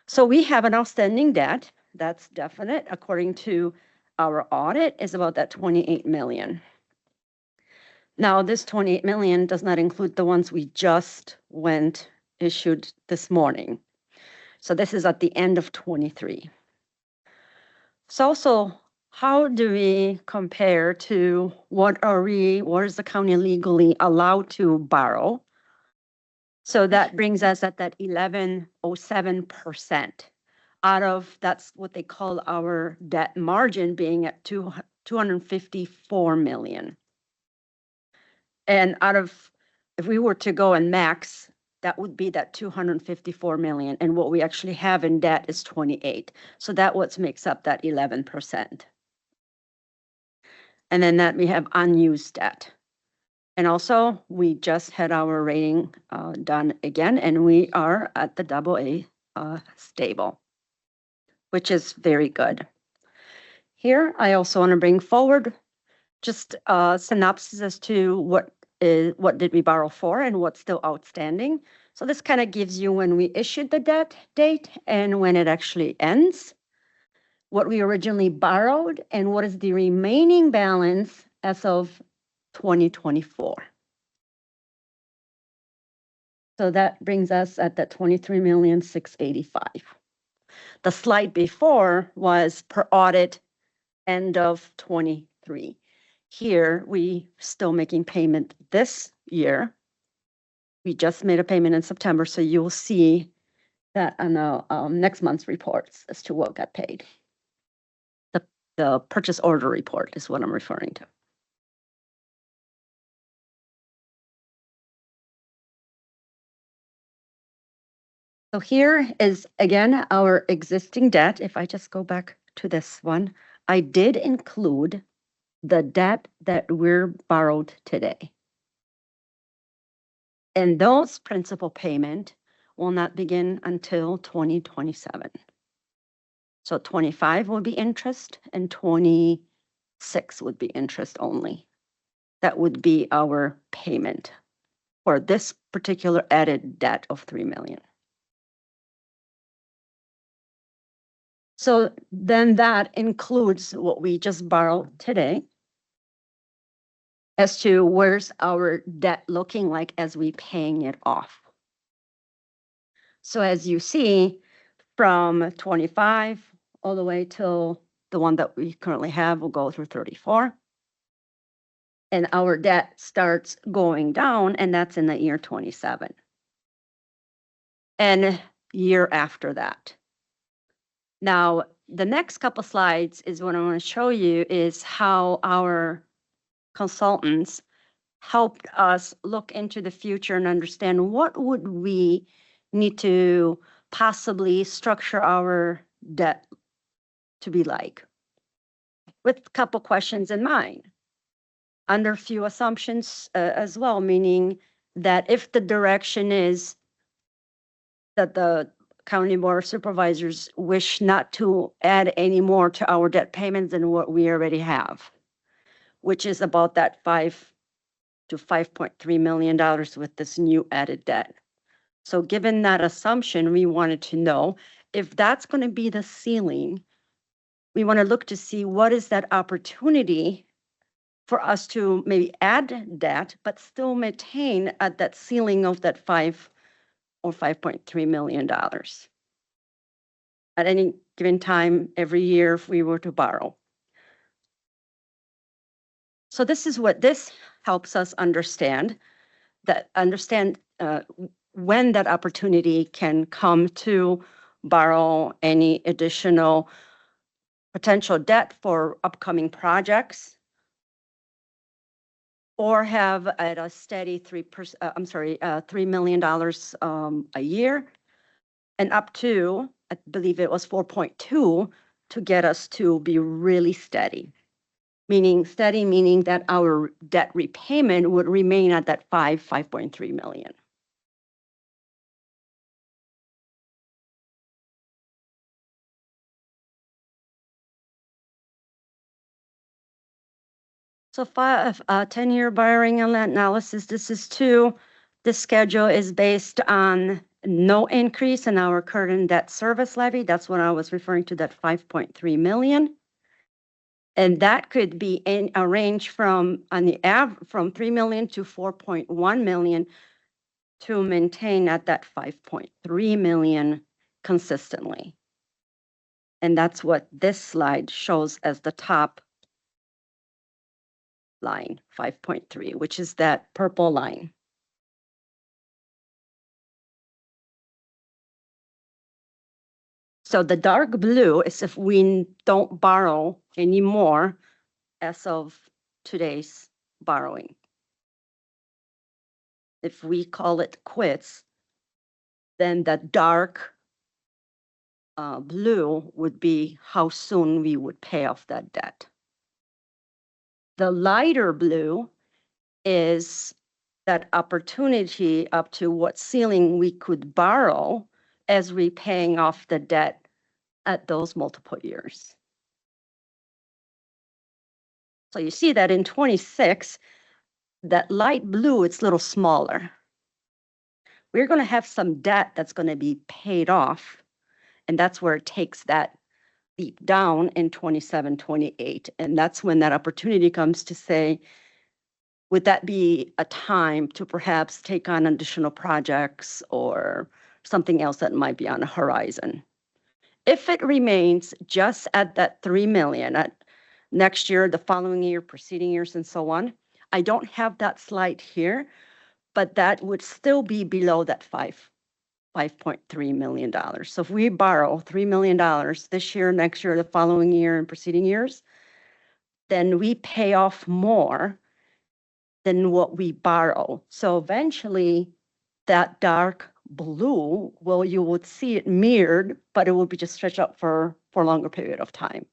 So we have an outstanding debt, that's definite, according to our audit, is about that 28 million. Now, this 28 million does not include the ones we just issued this morning. So this is at the end of 23. So also, how do we compare to what is the county legally allowed to borrow? So that brings us at that 11.07% out of, that's what they call our debt margin being at 254 million. And if we were to go and max, that would be that 254 million. And what we actually have in debt is 28. So that what makes up that 11%. And then that we have unused debt. And also, we just had our rating done again, and we are at the AA stable, which is very good. Here, I also want to bring forward just a synopsis as to what did we borrow for and what's still outstanding. So this kind of gives you when we issued the debt date and when it actually ends, what we originally borrowed, and what is the remaining balance as of 2024. So that brings us at that 23,685,000. The slide before was per audit end of 23. Here, we still making payment this year. We just made a payment in September, so you'll see that on the next month's reports as to what got paid. The purchase order report is what I'm referring to. So here is, again, our existing debt. If I just go back to this one, I did include the debt that we're borrowed today. And those principal payment will not begin until 2027. So 25 will be interest and 26 would be interest only. That would be our payment for this particular added debt of 3 million. So then that includes what we just borrowed today as to where's our debt looking like as we paying it off. So as you see, from 25 all the way till the one that we currently have will go through 34. And our debt starts going down, and that's in the year 27. And year after that. Now, the next couple slides is what I want to show you is how our consultants helped us look into the future and understand what would we need to possibly structure our debt to be like, with a couple questions in mind. Under few assumptions as well, meaning that if the direction is that the County Board of Supervisors wish not to add any more to our debt payments than what we already have, which is about that $5 to $5.3 million with this new added debt. So given that assumption, we wanted to know if that's going to be the ceiling. We want to look to see what is that opportunity for us to maybe add debt, but still maintain at that ceiling of that $5 or $5.3 million at any given time every year if we were to borrow. So this is what this helps us understand when that opportunity can come to borrow any additional potential debt for upcoming projects, or have at a steady $3 million a year, and up to, I believe it was 4.2 to get us to be really steady. Meaning that our debt repayment would remain at that $5.3 million. So 10-year borrowing analysis, this schedule is based on no increase in our current debt service levy. That's what I was referring to, that 5.3 million. And that could be in a range from from 3 million to 4.1 million to maintain at that 5.3 million consistently. And that's what this slide shows as the top line, 5.3, which is that purple line. So the dark blue is if we don't borrow anymore as of today's borrowing. if we call it quits, then the dark blue would be how soon we would pay off that debt. The lighter blue is that opportunity up to what ceiling we could borrow as we paying off the debt at those multiple years. So you see that in 26, that light blue, it's a little smaller. We're going to have some debt that's going to be paid off, and that's where it takes that leap down in 27, 28. And that's when that opportunity comes to say, would that be a time to perhaps take on additional projects or something else that might be on the horizon? If it remains just at that 3 million at next year, the following year, preceding years, and so on, I don't have that slide here, but that would still be below that $5.3 million. So if we borrow $3 million this year, next year, the following year, and preceding years, then we pay off more than what we borrow. So eventually, that dark blue, well, you would see it mirrored, but it will be just stretched out for a longer period of time.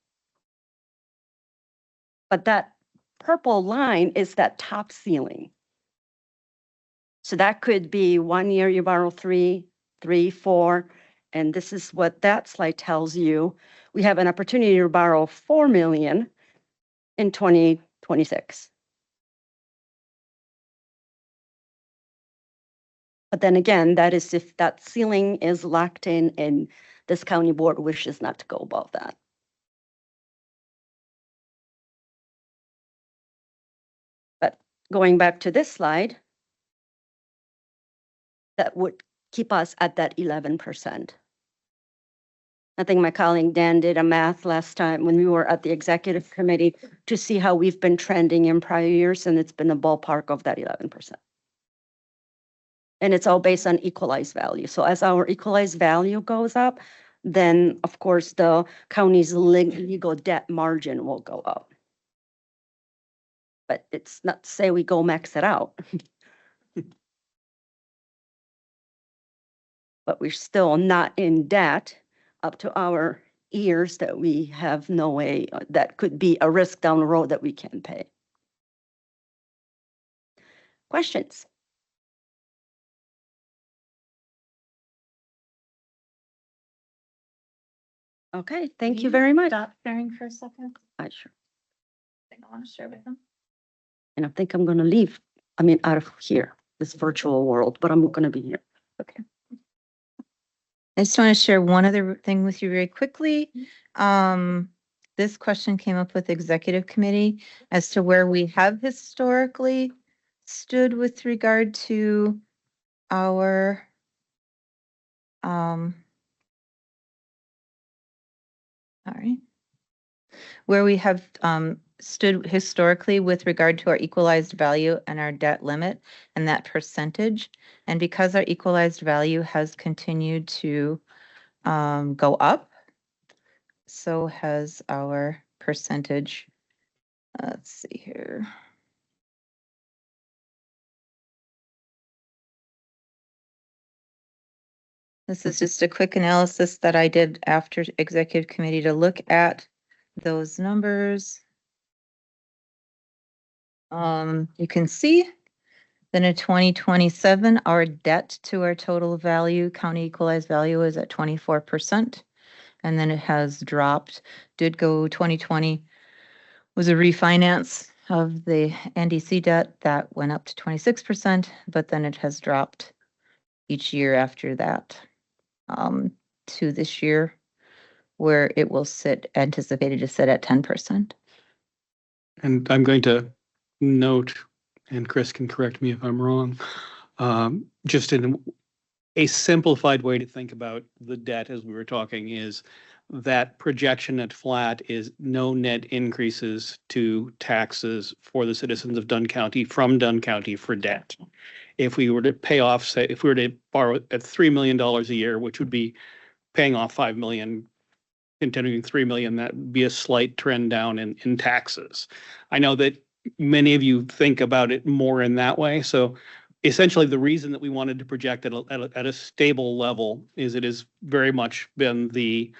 But that purple line is that top ceiling. So that could be 1 year you borrow 3, 3, 4, and this is what that slide tells you. We have an opportunity to borrow 4 million in 2026. But then again, that is if that ceiling is locked in and this county board wishes not to go above that. But going back to this slide, that would keep us at that 11%. I think my colleague Dan did a math last time when we were at the executive committee to see how we've been trending in prior years, and it's been a ballpark of that 11%. And it's all based on equalized value. So as our equalized value goes up, then of course the county's legal debt margin will go up. But it's not to say we go max it out. But we're still not in debt up to our ears that we have no way, that could be a risk down the road that we can pay. Questions? Okay, thank you very much. Stop sharing for a second. I sure. Thing I want to share with them. And I think I'm gonna leave, out of here, this virtual world, but I'm gonna be here. Okay. I just want to share one other thing with you very quickly. This question came up with executive committee as to where we have historically stood with regard to our all right. Where we have stood historically with regard to our equalized value and our debt limit and that percentage. And because our equalized value has continued to go up, so has our percentage. Let's see here. This is just a quick analysis that I did after executive committee to look at those numbers. You can see that in 2027, our debt to our total value, county equalized value, is at 24%. And then it has dropped, did go 2020 was a refinance of the NDC debt that went up to 26%, but then it has dropped each year after that to this year, where it will anticipated to sit at 10%. And I'm going to note, and Chris can correct me if I'm wrong, just in a simplified way to think about the debt as we were talking is that projection at flat is no net increases to taxes for the citizens of Dunn County from Dunn County for debt. If we were to pay off, say, if we were to borrow at $3 million a year, which would be paying off 5 million, continuing 3 million, that would be a slight trend down in taxes. I know that many of you think about it more in that way. So essentially the reason that we wanted to project at a stable level is it has very much been the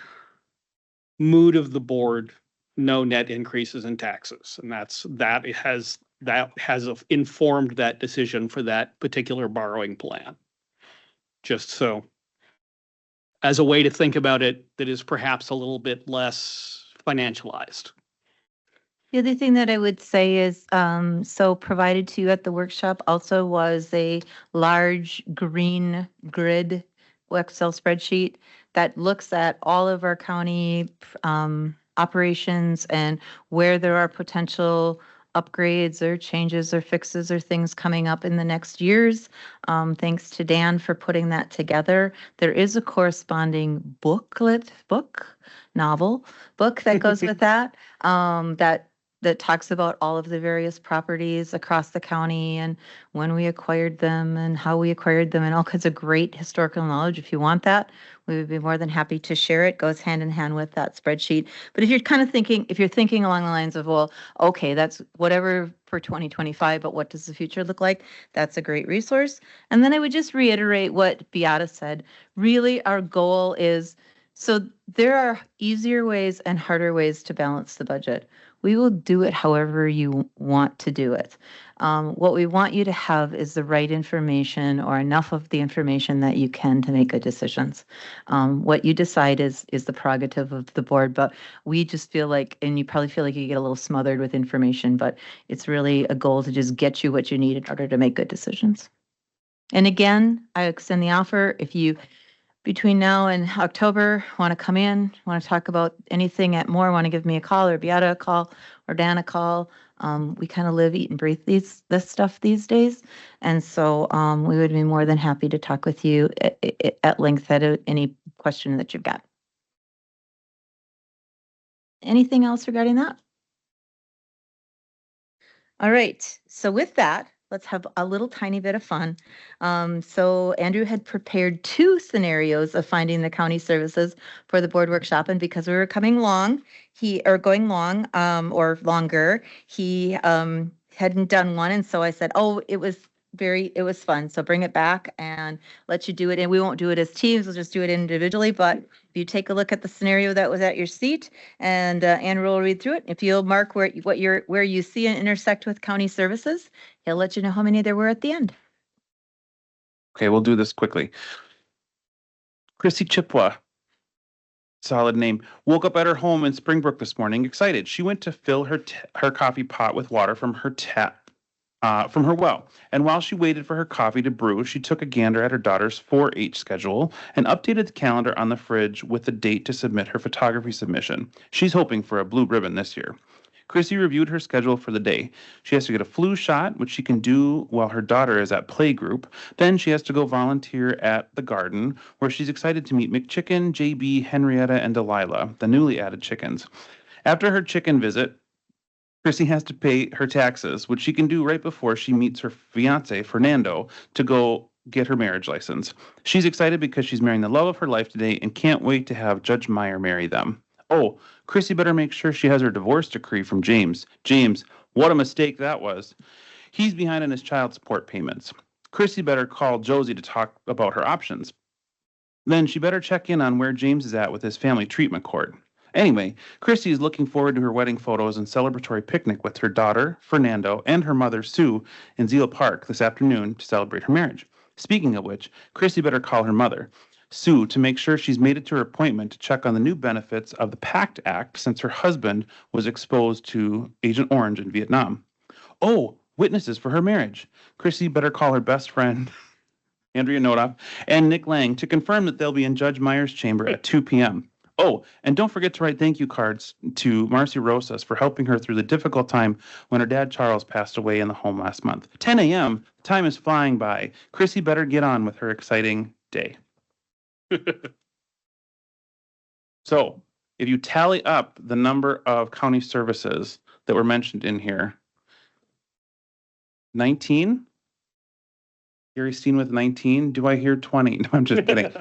mood of the board, no net increases in taxes. And that has informed that decision for that particular borrowing plan. Just so, as a way to think about it, that is perhaps a little bit less financialized. The other thing that I would say is, so provided to you at the workshop also was a large green grid Excel spreadsheet that looks at all of our county operations and where there are potential upgrades or changes or fixes or things coming up in the next years. Thanks to Dan for putting that together. There is a corresponding novel book that goes with that, that talks about all of the various properties across the county and when we acquired them and how we acquired them and all kinds of great historical knowledge. If you want that, we would be more than happy to share it. Goes hand in hand with that spreadsheet. But if you're kind of thinking, if you're thinking along the lines of, well, okay, that's whatever for 2025, but what does the future look like? That's a great resource. And then I would just reiterate what Beata said. Really, our goal is, so there are easier ways and harder ways to balance the budget. We will do it however you want to do it. What we want you to have is the right information or enough of the information that you can to make good decisions. What you decide is the prerogative of the board, but we just feel like, and you probably feel like you get a little smothered with information, but it's really a goal to just get you what you need in order to make good decisions. And again, I extend the offer, if you between now and October, want to come in, want to talk about anything at more, want to give me a call or Beata a call or Dan a call. We kind of live, eat, and breathe this stuff these days. And so we would be more than happy to talk with you at length at any question that you've got. Anything else regarding that? All right, so with that, let's have a little tiny bit of fun. So Andrew had prepared 2 scenarios of finding the county services for the board workshop, and because we were coming long, going long or longer, he hadn't done one, and so I said, oh, it was fun. So bring it back and let you do it. And we won't do it as teams. We'll just do it individually. But if you take a look at the scenario that was at your seat and Andrew will read through it. If you'll mark where you see and intersect with county services, he'll let you know how many there were at the end. Okay, we'll do this quickly. Chrissy Chipwa, solid name, woke up at her home in Springbrook this morning, excited. She went to fill her coffee pot with water from her from her well. And while she waited for her coffee to brew, she took a gander at her daughter's 4-H schedule and updated the calendar on the fridge with the date to submit her photography submission. She's hoping for a blue ribbon this year. Chrissy reviewed her schedule for the day. She has to get a flu shot, which she can do while her daughter is at playgroup. Then she has to go volunteer at the garden, where she's excited to meet McChicken, JB, Henrietta, and Delilah, the newly added chickens. After her chicken visit, Chrissy has to pay her taxes, which she can do right before she meets her fiance, Fernando, to go get her marriage license. She's excited because she's marrying the love of her life today and can't wait to have Judge Meyer marry them. Oh, Chrissy better make sure she has her divorce decree from James. James, what a mistake that was. He's behind on his child support payments. Chrissy better call Josie to talk about her options. Then she better check in on where James is at with his family treatment court. Anyway, Chrissy is looking forward to her wedding photos and celebratory picnic with her daughter, Fernando, and her mother, Sue, in Zeal Park this afternoon to celebrate her marriage. Speaking of which, Chrissy better call her mother, Sue, to make sure she's made it to her appointment to check on the new benefits of the PACT Act since her husband was exposed to Agent Orange in Vietnam. Oh, witnesses for her marriage. Chrissy better call her best friend, Andrea Nodoff, and Nick Lang to confirm that they'll be in Judge Meyer's chamber at 2 p.m. Oh, and don't forget to write thank you cards to Marcy Rosas for helping her through the difficult time when her dad Charles passed away in the home last month. 10 a.m., time is flying by. Chrissy better get on with her exciting day. So, if you tally up the number of county services that were mentioned in here, 19? Gary Steen with 19? Do I hear 20? No, I'm just kidding.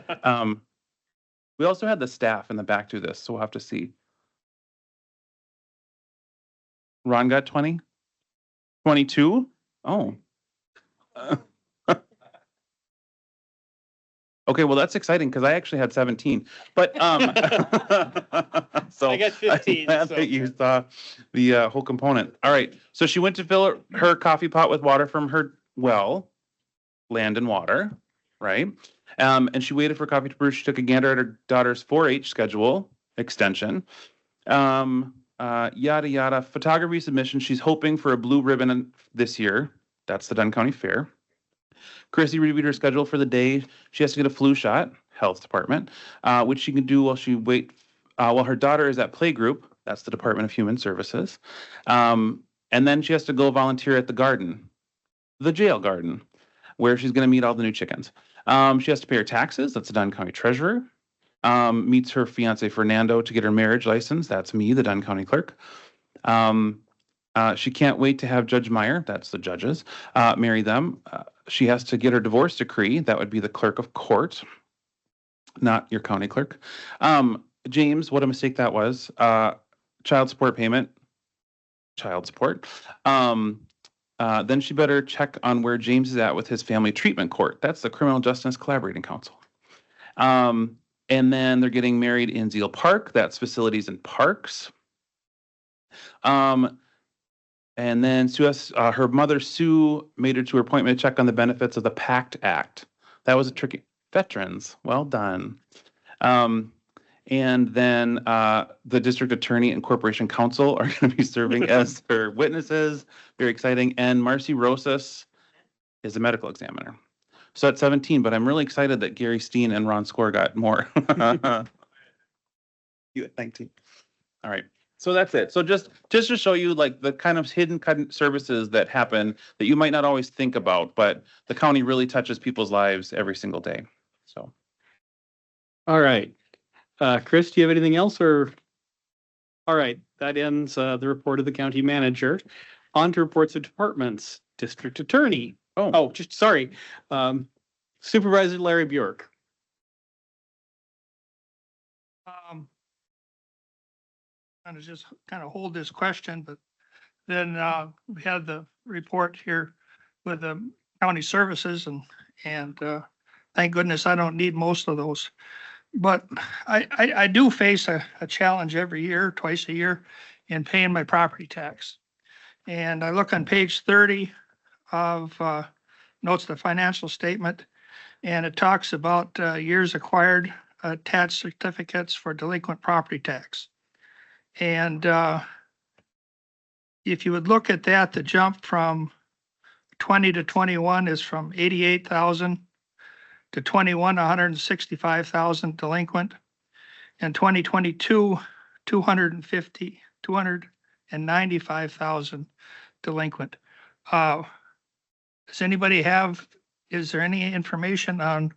We also had the staff in the back do this, so we'll have to see. Ron got 20? 22? Oh. Okay, well, that's exciting because I actually had 17, but, so. I got 15, I'm glad so- that you saw the, whole component. All right, so she went to fill her coffee pot with water from her well, land and water, right? And she waited for coffee to brew. She took a gander at her daughter's 4-H schedule extension. Yada, yada, photography submission. She's hoping for a blue ribbon this year. That's the Dunn County Fair. Chrissy reviewed her schedule for the day. She has to get a flu shot, health department, which she can do while her daughter is at playgroup. That's the Department of Human Services. And then she has to go volunteer at the garden, the jail garden, where she's going to meet all the new chickens. She has to pay her taxes. That's the Dunn County Treasurer. Meets her fiance Fernando to get her marriage license. That's me, the Dunn County Clerk. She can't wait to have Judge Meyer, that's the judges, marry them. She has to get her divorce decree. That would be the clerk of court, not your county clerk. James, what a mistake that was. Child support payment, child support. Then she better check on where James is at with his family treatment court. That's the Criminal Justice Collaborating Council. And then they're getting married in Zeal Park. That's facilities and parks. And then Sue has, her mother, Sue, made her to her appointment to check on the benefits of the PACT Act. That was a tricky, veterans, well done. And then the district attorney and corporation counsel are going to be serving as her witnesses. Very exciting. And Marcy Rosas is a medical examiner. So at 17, but I'm really excited that Gary Steen and Ron Score got more. You at 19. All right. So that's it. So just to show you like the kind of hidden services that happen that you might not always think about, but the county really touches people's lives every single day. So. All right. Chris, do you have anything else or? All right, that ends the report of the county manager. On to reports of departments, district attorney. Oh, just sorry. Supervisor Larry Bjork. I'm gonna just kind of hold this question, but then we had the report here with the county services and thank goodness I don't need most of those. But I do face a challenge every year, twice a year, in paying my property tax. And I look on page 30 of notes the financial statement, and it talks about years acquired attached certificates for delinquent property tax. And if you would look at that, the jump from 20 to 21 is from 88,000 to 21, 165,000 delinquent. And 2022, 295,000 delinquent. Does anybody is there any information on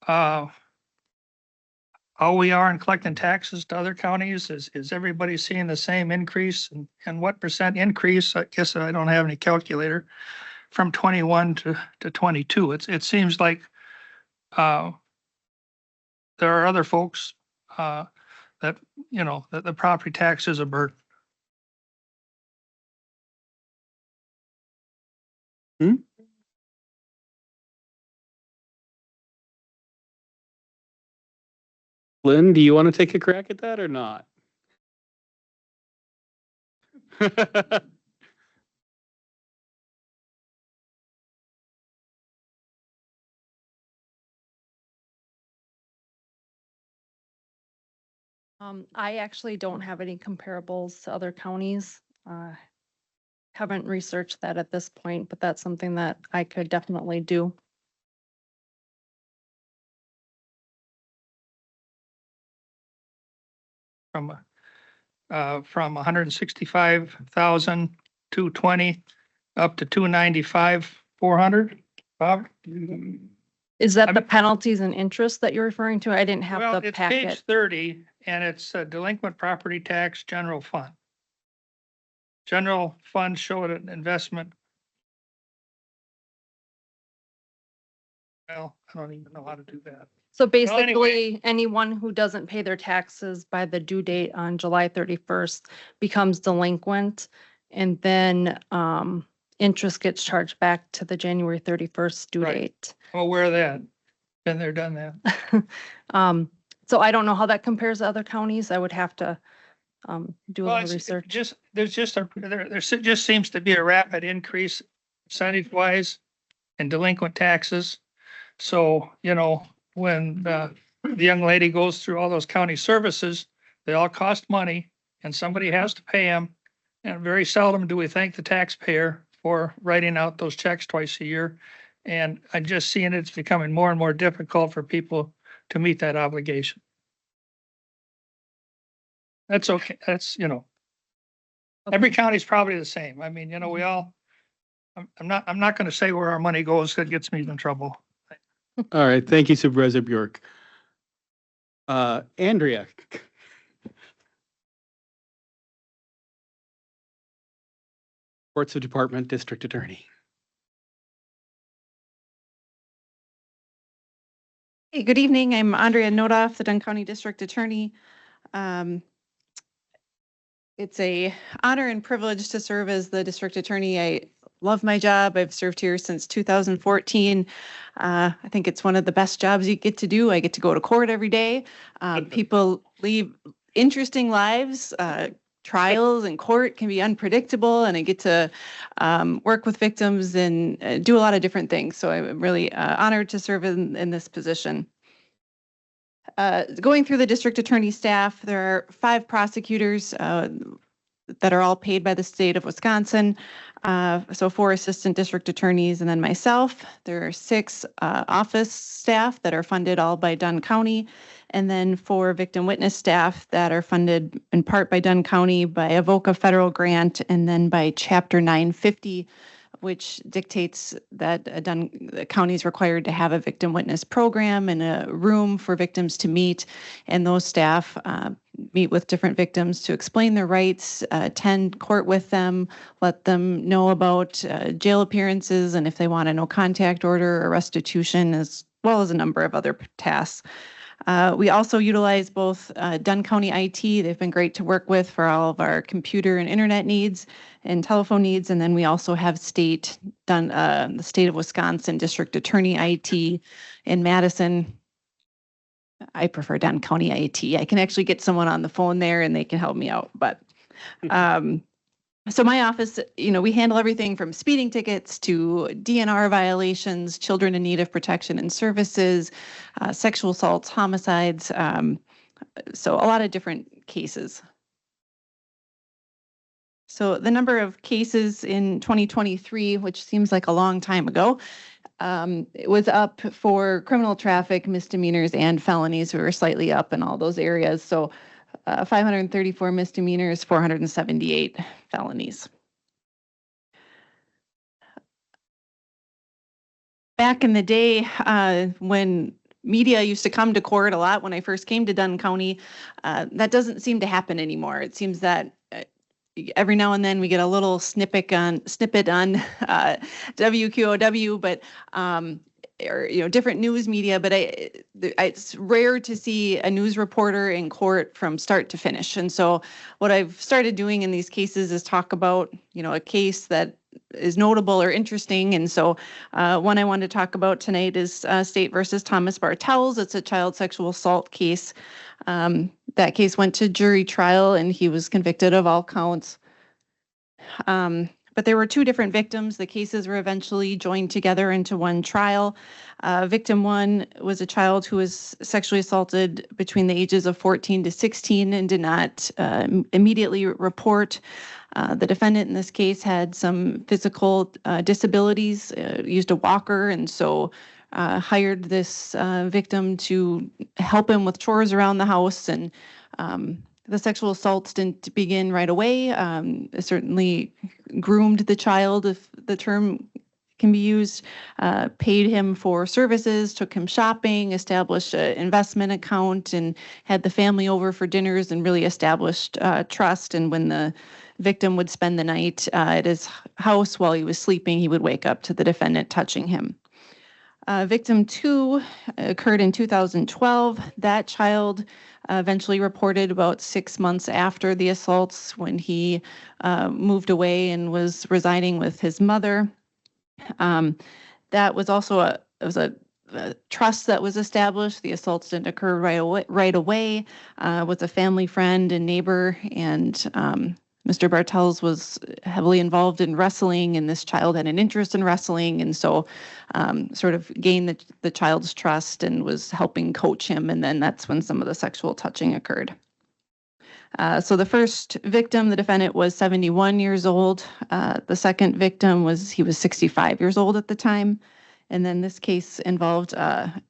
how we are in collecting taxes to other counties? Is everybody seeing the same increase? And what percent increase? I guess I don't have any calculator from 21 to 22. It seems like there are other folks that, that the property tax is a burden. Lynn, do you want to take a crack at that or not? I actually don't have any comparables to other counties. Haven't researched that at this point, but that's something that I could definitely do. From 165,000 220 up to 295,400. Bob? Is that the penalties and interest that you're referring to? I didn't have Well, the it's page packet. 30 and it's delinquent property tax general fund. General fund showed an investment. Well, I don't even know how to do that. So anyway. basically, anyone who doesn't pay their taxes by the due date on July 31st becomes delinquent. And then interest gets charged back to the January 31st due Right. date. I'm aware of that. Been there, done that. So I don't know how that compares to other counties. I would have to do a Well, little it's research. there just seems to be a rapid increase percentage wise in delinquent taxes. So, you know, when the young lady goes through all those county services, they all cost money and somebody has to pay them. And very seldom do we thank the taxpayer for writing out those checks twice a year. And I'm just seeing it's becoming more and more difficult for people to meet that obligation. That's okay. That's, you know, every county's probably the same. I mean, you know, we all, I'm not going to say where our money goes. That gets me in trouble. All right, thank you Supervisor Bjork. Andrea. Reports of Department District Attorney. Hey, good evening. I'm Andrea Nodoff, the Dunn County District Attorney. It's a honor and privilege to serve as the District Attorney. I love my job. I've served here since 2014. I think it's one of the best jobs you get to do. I get to go to court every day. People lead interesting lives. Trials in court can be unpredictable, and I get to work with victims and do a lot of different things. So I'm really honored to serve in this position. Going through the district attorney staff, there are 5 prosecutors that are all paid by the state of Wisconsin. So 4 assistant district attorneys and then myself. There are 6 office staff that are funded all by Dunn County, and then 4 victim witness staff that are funded in part by Dunn County by a VOCA federal grant and then by Chapter 950, which dictates that the county is required to have a victim witness program and a room for victims to meet. And those staff meet with different victims to explain their rights, attend court with them, let them know about jail appearances, and if they want a no contact order or restitution, as well as a number of other tasks. We also utilize both Dunn County IT. They've been great to work with for all of our computer and internet needs and telephone needs. And then we also have the state of Wisconsin District Attorney IT in Madison. I prefer Dunn County IT. I can actually get someone on the phone there and they can help me out. But so my office, you know, we handle everything from speeding tickets to DNR violations, children in need of protection and services, sexual assaults, homicides. So a lot of different cases. So the number of cases in 2023, which seems like a long time ago, it was up for criminal traffic, misdemeanors, and felonies. We were slightly up in all those areas. So 534 misdemeanors, 478 felonies. Back in the day, when media used to come to court a lot, when I first came to Dunn County, that doesn't seem to happen anymore. It seems that every now and then we get a little snippet on WQOW, but or different news media, but it's rare to see a news reporter in court from start to finish. And so what I've started doing in these cases is talk about a case that is notable or interesting. And so one I wanted to talk about tonight is State versus Thomas Bartels. It's a child sexual assault case. That case went to jury trial and he was convicted of all counts. But there were 2 different victims. The cases were eventually joined together into one trial. Victim 1 was a child who was sexually assaulted between the ages of 14 to 16 and did not immediately report. The defendant in this case had some physical disabilities, used a walker, and so hired this victim to help him with chores around the house. And the sexual assaults didn't begin right away. Certainly groomed the child, if the term can be used, paid him for services, took him shopping, established an investment account, and had the family over for dinners and really established trust. And when the victim would spend the night at his house while he was sleeping, he would wake up to the defendant touching him. Victim 2 occurred in 2012. That child eventually reported about 6 months after the assaults when he moved away and was residing with his mother. That was also a the trust that was established. The assaults didn't occur right away with a family friend and neighbor, and Mr. Bartels was heavily involved in wrestling, and this child had an interest in wrestling, and so sort of gained the child's trust and was helping coach him, and then that's when some of the sexual touching occurred. So the first victim, the defendant, was 71 years old. The second victim he was 65 years old at the time. And then this case involved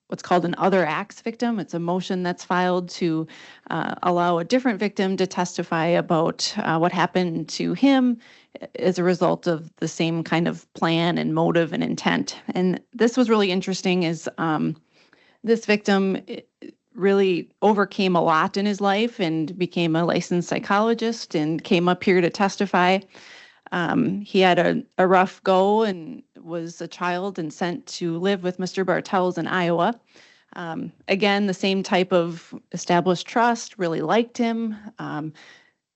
what's called an other acts victim. It's a motion that's filed to allow a different victim to testify about what happened to him as a result of the same kind of plan and motive and intent. And this was really interesting is this victim really overcame a lot in his life and became a licensed psychologist and came up here to testify. He had a rough go and was a child and sent to live with Mr. Bartels in Iowa. Again, the same type of established trust, really liked him.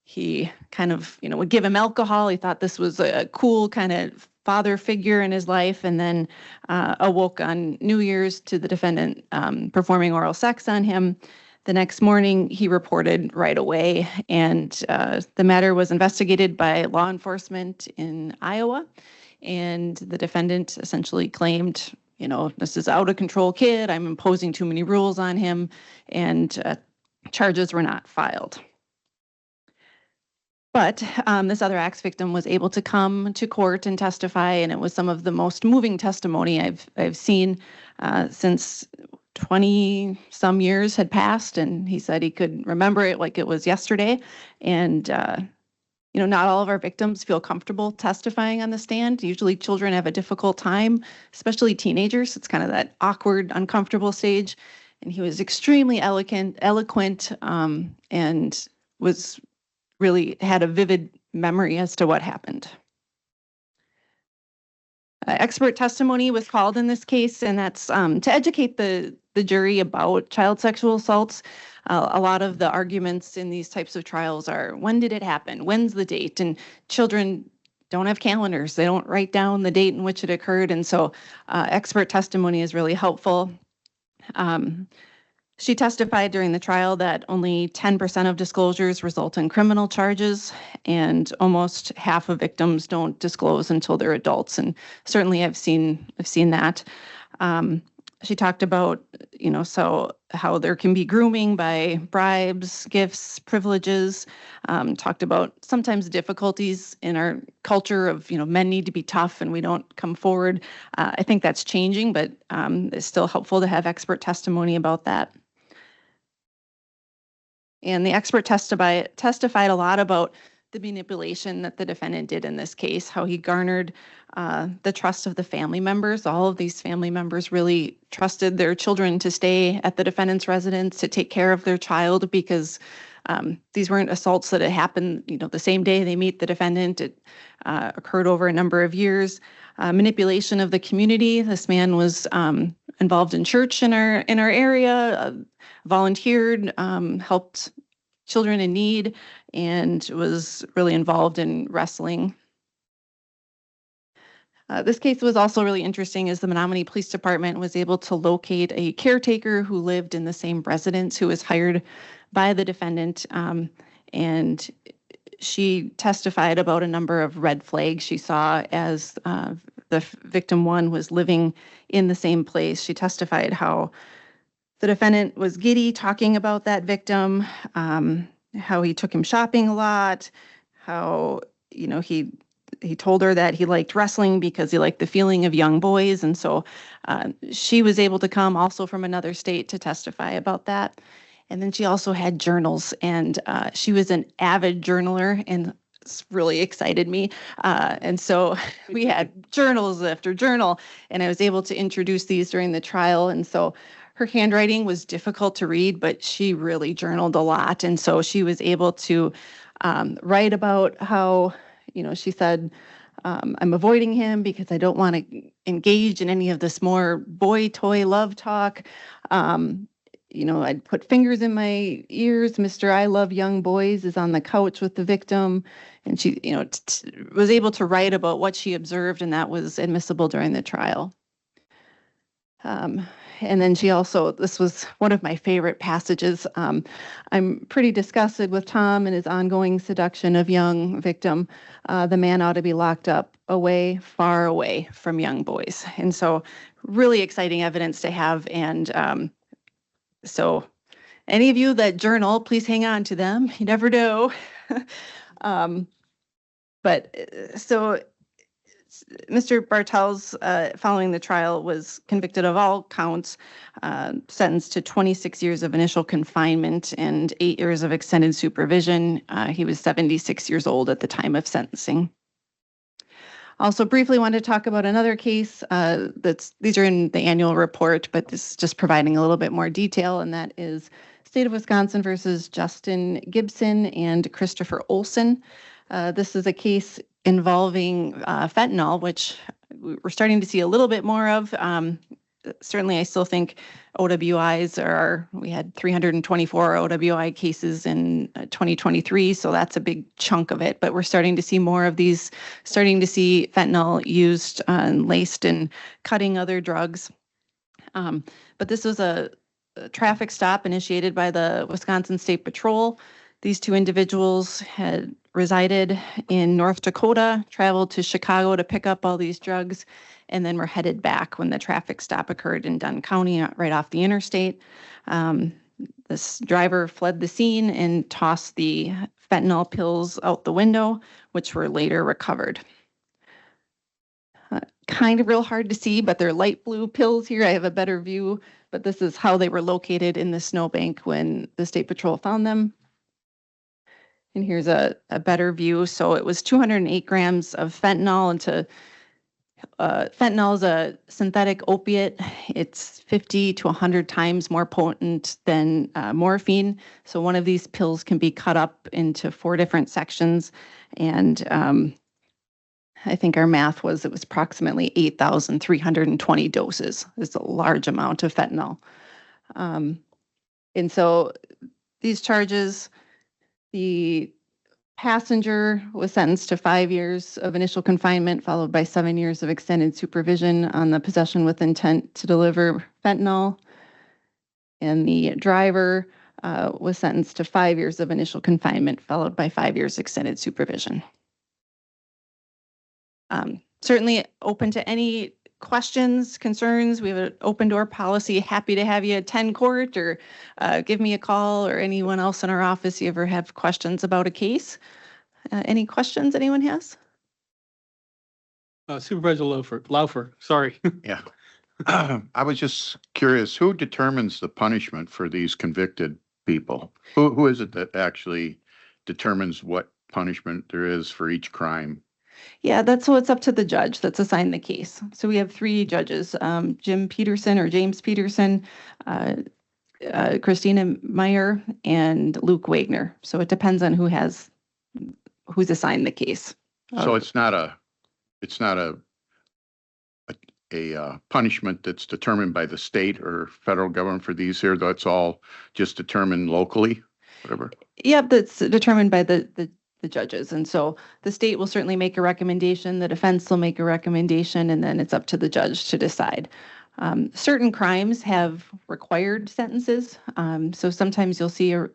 He kind of, would give him alcohol. He thought this was a cool kind of father figure in his life, and then awoke on New Year's to the defendant performing oral sex on him. The next morning, he reported right away, and the matter was investigated by law enforcement in Iowa, and the defendant essentially claimed, this is out of control kid, I'm imposing too many rules on him, and charges were not filed. But this other acts victim was able to come to court and testify, and it was some of the most moving testimony I've seen since 20-some years had passed, and he said he could remember it like it was yesterday. And not all of our victims feel comfortable testifying on the stand. Usually children have a difficult time, especially teenagers. It's kind of that awkward, uncomfortable stage. And he was extremely eloquent, and was really had a vivid memory as to what happened. Expert testimony was called in this case, and that's to educate the jury about child sexual assaults. A lot of the arguments in these types of trials are, when did it happen? When's the date? And children don't have calendars. They don't write down the date in which it occurred. And so expert testimony is really helpful. She testified during the trial that only 10% of disclosures result in criminal charges, and almost half of victims don't disclose until they're adults. And certainly I've seen that. She talked about, so how there can be grooming by bribes, gifts, privileges. Talked about sometimes difficulties in our culture of, men need to be tough and we don't come forward. I think that's changing, but it's still helpful to have expert testimony about that. And the expert testified a lot about the manipulation that the defendant did in this case, how he garnered the trust of the family members. All of these family members really trusted their children to stay at the defendant's residence to take care of their child, because these weren't assaults that had happened, the same day they meet the defendant. It occurred over a number of years. Manipulation of the community. This man was involved in church in our area, volunteered, helped children in need, and was really involved in wrestling. This case was also really interesting as the Menominee Police Department was able to locate a caretaker who lived in the same residence who was hired by the defendant, and she testified about a number of red flags she saw as the victim one was living in the same place. She testified how the defendant was giddy talking about that victim, how he took him shopping a lot, how, he told her that he liked wrestling because he liked the feeling of young boys. And so she was able to come also from another state to testify about that. And then she also had journals, and she was an avid journaler, and it's really excited me. And so we had journals after journal, and I was able to introduce these during the trial. And so her handwriting was difficult to read, but she really journaled a lot. And so she was able to write about how, she said, I'm avoiding him because I don't want to engage in any of this more boy toy love talk. I'd put fingers in my ears. Mr. I love young boys is on the couch with the victim. And she, was able to write about what she observed, and that was admissible during the trial. And then she also, this was one of my favorite passages. I'm pretty disgusted with Tom and his ongoing seduction of young victim. The man ought to be locked up away, far away from young boys. And so really exciting evidence to have. And so any of you that journal, please hang on to them. You never know. So Mr. Bartel's, following the trial, was convicted of all counts, sentenced to 26 years of initial confinement and 8 years of extended supervision. He was 76 years old at the time of sentencing. Also briefly wanted to talk about another case these are in the annual report, but this is just providing a little bit more detail, and that is State of Wisconsin versus Justin Gibson and Christopher Olson. This is a case involving fentanyl, which we're starting to see a little bit more of. Certainly, I still think OWIs we had 324 OWI cases in 2023, so that's a big chunk of it. But we're starting to see more of these, starting to see fentanyl used and laced in cutting other drugs. But this was a traffic stop initiated by the Wisconsin State Patrol. These two individuals had resided in North Dakota, traveled to Chicago to pick up all these drugs, and then were headed back when the traffic stop occurred in Dunn County, right off the interstate. This driver fled the scene and tossed the fentanyl pills out the window, which were later recovered. Kind of real hard to see, but they're light blue pills here. I have a better view, but this is how they were located in the snowbank when the State Patrol found them. And here's a better view. So it was 208 grams of fentanyl. Fentanyl is a synthetic opiate. It's 50 to 100 times more potent than morphine. So one of these pills can be cut up into 4 different sections. And I think our math was it was approximately 8,320 doses. It's a large amount of fentanyl. And so these charges, the passenger was sentenced to 5 years of initial confinement, followed by 7 years of extended supervision on the possession with intent to deliver fentanyl. And the driver was sentenced to 5 years of initial confinement, followed by 5 years extended supervision. Certainly open to any questions, concerns. We have an open door policy. Happy to have you attend court or give me a call, or anyone else in our office you ever have questions about a case. Any questions anyone has? Supervisor Laufer, sorry. Yeah. I was just curious, who determines the punishment for these convicted people? Who is it that actually determines what punishment there is for each crime? Yeah, it's up to the judge that's assigned the case. So we have 3 judges, James Peterson, Christina Meyer, and Luke Wagner. So it depends on who's assigned the case. So it's not a punishment that's determined by the state or federal government for these here. That's all just determined locally, whatever. Yep, that's determined by the judges. And so the state will certainly make a recommendation, the defense will make a recommendation, and then it's up to the judge to decide. Certain crimes have required sentences. So sometimes you'll see a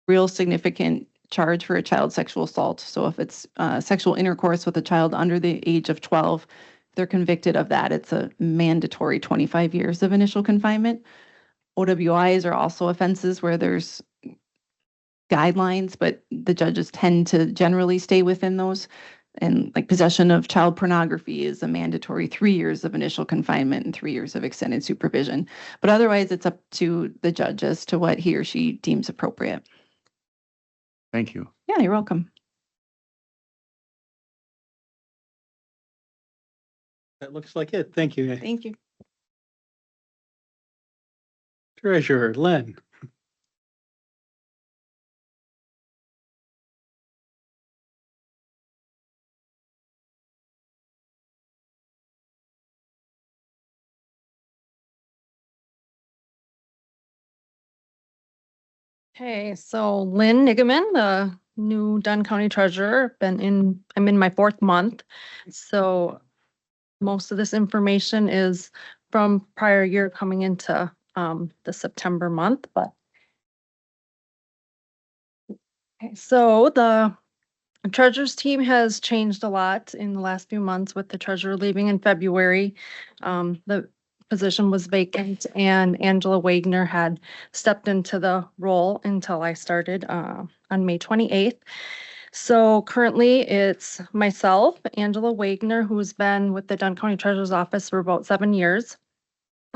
real significant charge for a child sexual assault. So if it's sexual intercourse with a child under the age of 12, if they're convicted of that, it's a mandatory 25 years of initial confinement. OWIs are also offenses where there's guidelines, but the judges tend to generally stay within those. And like possession of child pornography is a mandatory 3 years of initial confinement and 3 years of extended supervision. But otherwise, it's up to the judge as to what he or she deems appropriate. Thank you. Yeah, you're welcome. That looks like it. Thank you. Thank you. Treasurer Len. Okay, so Lynn Nigaman, the new Dunn County Treasurer, I'm in my 4th month. So most of this information is from prior year coming into the September month, but. Okay, so the treasurer's team has changed a lot in the last few months with the treasurer leaving in February. The position was vacant and Angela Wagner had stepped into the role until I started on May 28th. So currently it's myself, Angela Wagner, who's been with the Dunn County Treasurer's Office for about 7 years.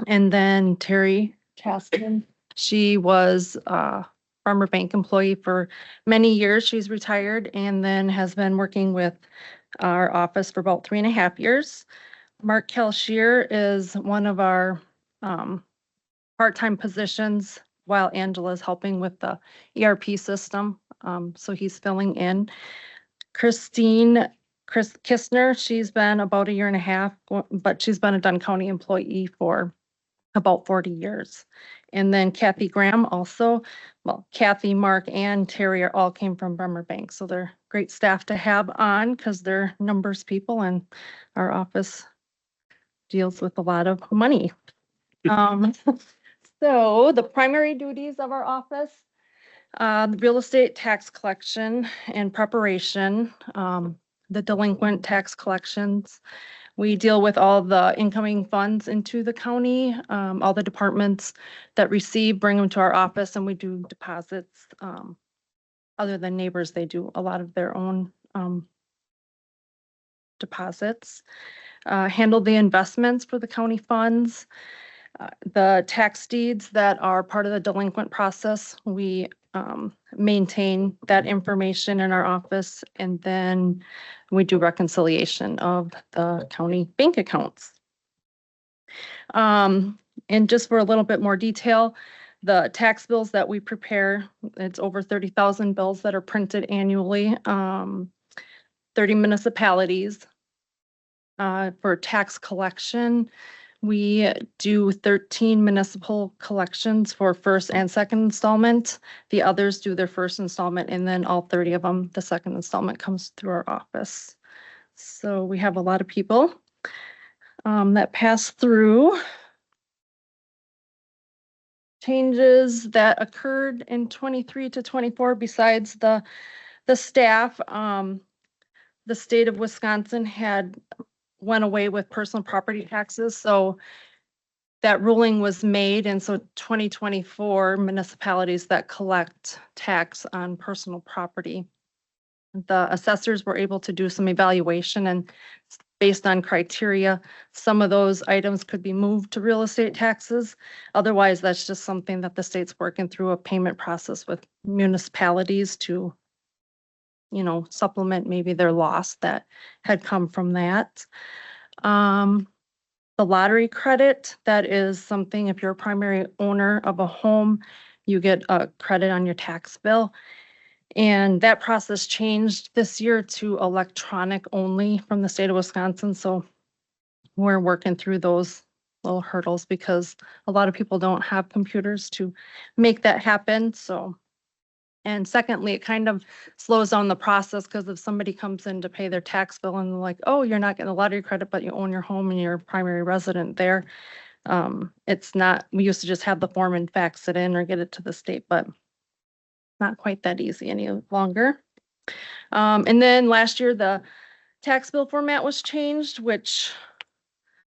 And then Terry Chaston, she was a Farmer Bank employee for many years. She's retired and then has been working with our office for about 3.5 years. Mark Kelsier is one of our part-time positions while Angela's helping with the ERP system. So he's filling in. Chris Kistner, she's been about 1.5 years, but she's been a Dunn County employee for about 40 years. And then Kathy Graham also, well, Kathy, Mark, and Terry all came from Bremer Bank. So they're great staff to have on because they're numbers people and our office deals with a lot of money. So the primary duties of our office, the real estate tax collection and preparation, the delinquent tax collections. We deal with all the incoming funds into the county, all the departments that receive, bring them to our office, and we do deposits. Other than neighbors, they do a lot of their own deposits. Handle the investments for the county funds. The tax deeds that are part of the delinquent process, we maintain that information in our office, and then we do reconciliation of the county bank accounts. And just for a little bit more detail, the tax bills that we prepare, it's over 30,000 bills that are printed annually, 30 municipalities. For tax collection, we do 13 municipal collections for first and second installment. The others do their first installment, and then all 30 of them, the second installment comes through our office. So we have a lot of people that pass through. Changes that occurred in 23 to 24 besides the staff. The state of Wisconsin had went away with personal property taxes. So that ruling was made. And so 2024 municipalities that collect tax on personal property, the assessors were able to do some evaluation, and based on criteria, some of those items could be moved to real estate taxes. Otherwise, that's just something that the state's working through a payment process with municipalities to, you know, supplement maybe their loss that had come from that. The lottery credit, that is something, if you're a primary owner of a home, you get a credit on your tax bill. And that process changed this year to electronic only from the state of Wisconsin. So we're working through those little hurdles because a lot of people don't have computers to make that happen. So, and secondly, it kind of slows down the process because if somebody comes in to pay their tax bill and they're like, oh, you're not getting a lottery credit, but you own your home and you're a primary resident there. It's not, we used to just have the form and fax it in or get it to the state, but not quite that easy any longer. And then last year, the tax bill format was changed, which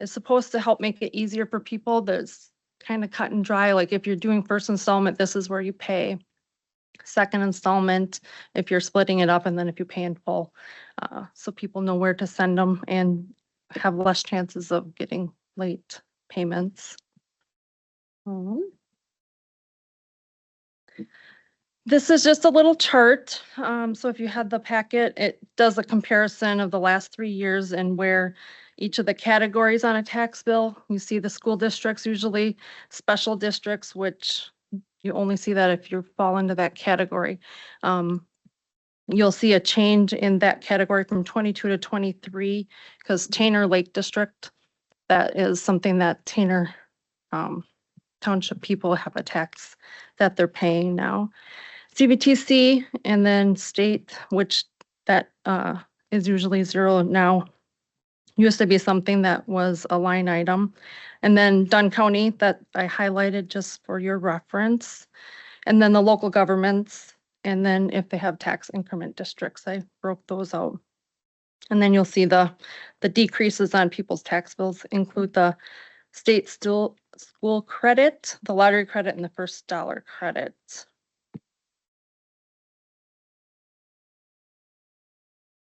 is supposed to help make it easier for people. That's kind of cut and dry. Like if you're doing first installment, this is where you pay. Second installment, if you're splitting it up, and then if you pay in full. So people know where to send them and have less chances of getting late payments. This is just a little chart. So if you had the packet, it does a comparison of the last 3 years and where each of the categories on a tax bill. You see the school districts, usually special districts, which you only see that if you fall into that category. You'll see a change in that category from 22 to 23 because Tanner Lake District, that is something that Tanner Township people have a tax that they're paying now. CBTC and then state, which that is usually zero now. Used to be something that was a line item. And then Dunn County that I highlighted just for your reference. And then the local governments. And then if they have tax increment districts, I broke those out. And then you'll see the decreases on people's tax bills include the state school credit, the lottery credit, and the first dollar credit.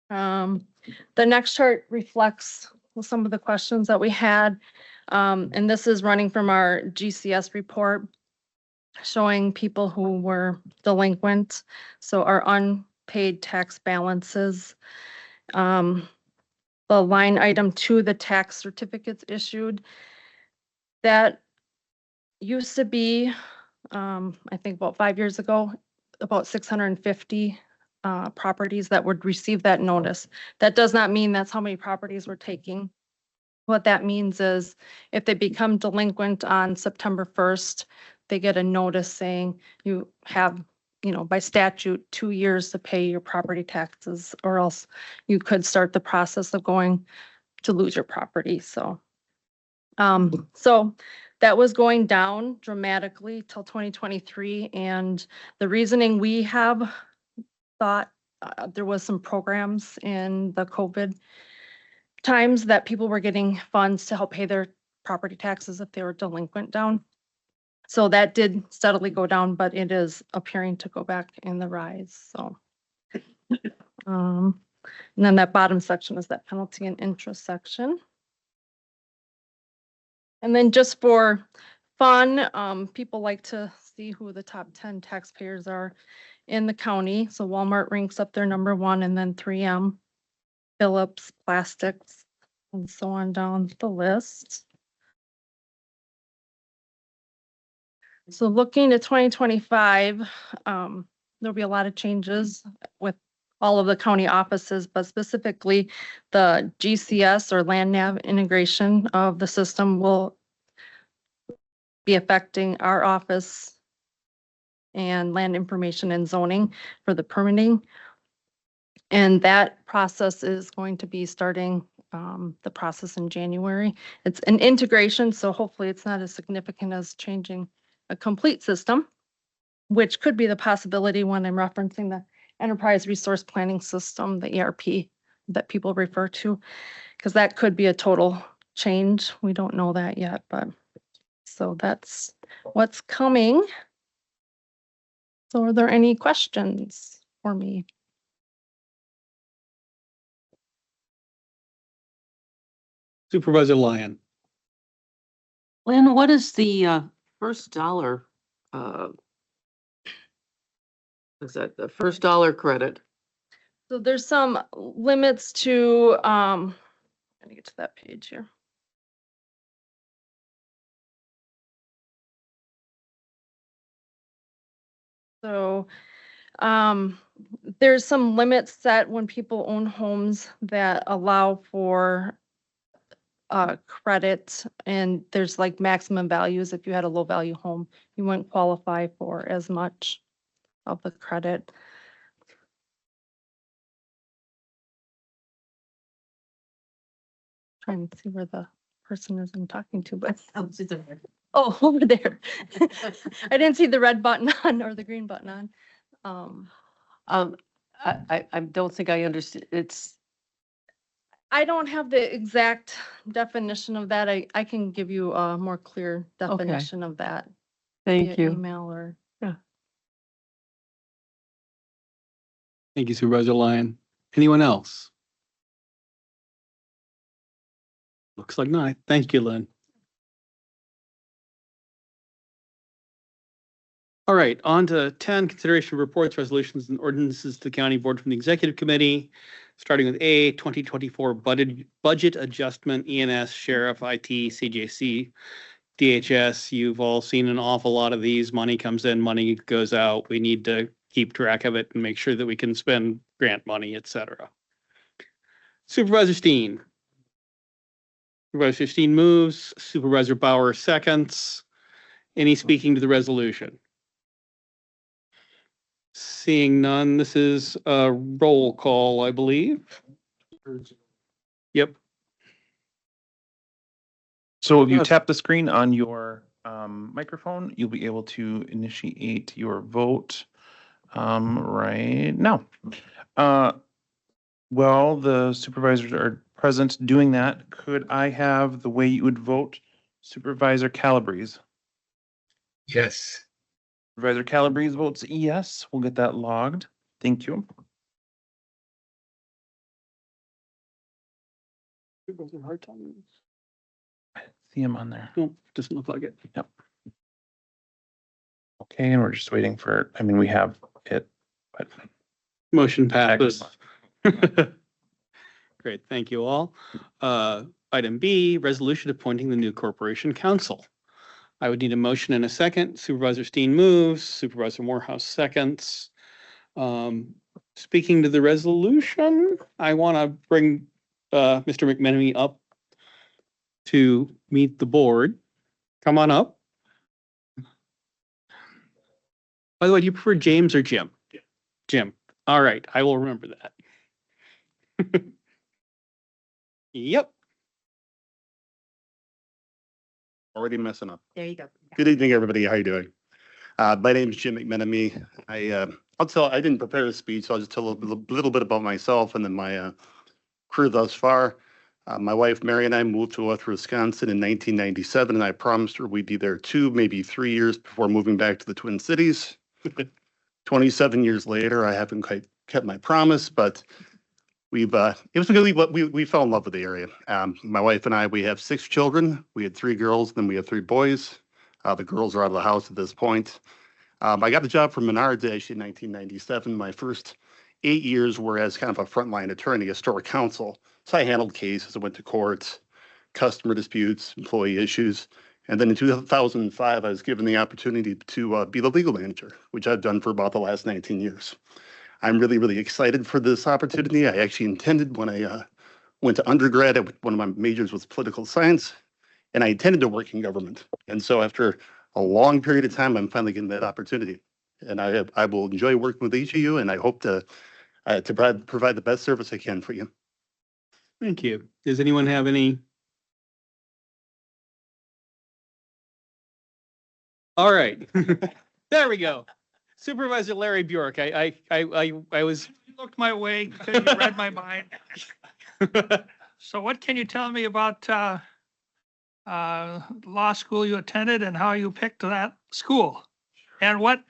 The next chart reflects some of the questions that we had. And this is running from our GCS report showing people who were delinquent. So our unpaid tax balances. The line item 2, the tax certificates issued. That used to be, I think about 5 years ago, about 650 properties that would receive that notice. That does not mean that's how many properties we're taking. What that means is if they become delinquent on September 1st, they get a notice saying you have, by statute, 2 years to pay your property taxes, or else you could start the process of going to lose your property. So that was going down dramatically till 2023. And the reasoning we have thought there was some programs in the COVID times that people were getting funds to help pay their property taxes if they were delinquent down. So that did steadily go down, but it is appearing to go back in the rise. So, and then that bottom section is that penalty and interest section. And then just for fun, people like to see who the top 10 taxpayers are in the county. So Walmart ranks up there number 1, and then 3M, Phillips, Plastics, and so on down the list. So looking at 2025, there'll be a lot of changes with all of the county offices, but specifically the GCS or land nav integration of the system will be affecting our office and land information and zoning for the permitting. And that process is going to be starting the process in January. It's an integration, so hopefully it's not as significant as changing a complete system, which could be the possibility when I'm referencing the enterprise resource planning system, the ERP that people refer to, because that could be a total change. We don't know that yet, but so that's what's coming. So are there any questions for me? Supervisor Lyon. Lynn, what is the first dollar? Is that the first dollar credit? So there's some limits to, I'm gonna get to that page here. So there's some limits set when people own homes that allow for credit, and there's like maximum values. If you had a low value home, you wouldn't qualify for as much of the credit. Trying to see where the person is I'm talking to, but oh, over there. I didn't see the red button on or the green button on. I don't think I understand. I don't have the exact definition of that. I can give you a more clear definition of that. Thank via you. Email or. Thank you, Supervisor Lyon. Anyone else? Looks like not. Thank you, Lynn. All right, on to 10, consideration of reports, resolutions, and ordinances to the county board from the executive committee, starting with A, 2024 budget adjustment, ENS, sheriff, IT, CJC, DHS. You've all seen an awful lot of these. Money comes in, money goes out. We need to keep track of it and make sure that we can spend grant money, et cetera. Supervisor Steen. Supervisor Steen moves. Supervisor Bauer seconds. Any speaking to the resolution? Seeing none, this is a roll call, I believe. Yep. So if you tap the screen on your microphone, you'll be able to initiate your vote right now. While the supervisors are present doing that, could I have the way you would vote Supervisor Calabrese? Yes. Supervisor Calabrese votes yes. We'll get that logged. Thank you. Hard time. See him on there. No, doesn't look like it. Yep. Okay, and we're just waiting for, I mean, we have it, but. Motion passes. Great, thank you all. Item B, resolution appointing the new corporation council. I would need a motion and a second. Supervisor Steen moves, Supervisor Morehouse seconds. Speaking to the resolution, I want to bring Mr. McMenemy up to meet the board. Come on up. By the way, do you prefer James or Jim? Jim. All right, I will remember that. Yep. Already messing up. There you go. Good evening, everybody. How you doing? My name is Jim McMenemy. I didn't prepare a speech, so I'll just tell a little bit about myself and then my career thus far. My wife, Mary, and I moved to North Wisconsin in 1997, and I promised her we'd be there 2, maybe 3 years before moving back to the Twin Cities. 27 years later, I haven't quite kept my promise, but it was really what we fell in love with the area. My wife and I, we have 6 children. We had 3 girls, then we have 3 boys. The girls are out of the house at this point. I got the job from Menards actually in 1997. My first 8 years were as kind of a frontline attorney, a store counsel. So I handled cases, I went to court, customer disputes, employee issues. And then in 2005, I was given the opportunity to be the legal manager, which I've done for about the last 19 years. I'm really, really excited for this opportunity. I actually intended when I went to undergrad, one of my majors was political science, and I intended to work in government. And so after a long period of time, I'm finally getting that opportunity. And I will enjoy working with each of you, and I hope to provide the best service I can for you. Thank you. Does anyone have any? All right. There we go. Supervisor Larry Bjork. I was. You looked my way because you read my mind. So what can you tell me about law school you attended and how you picked that school? And what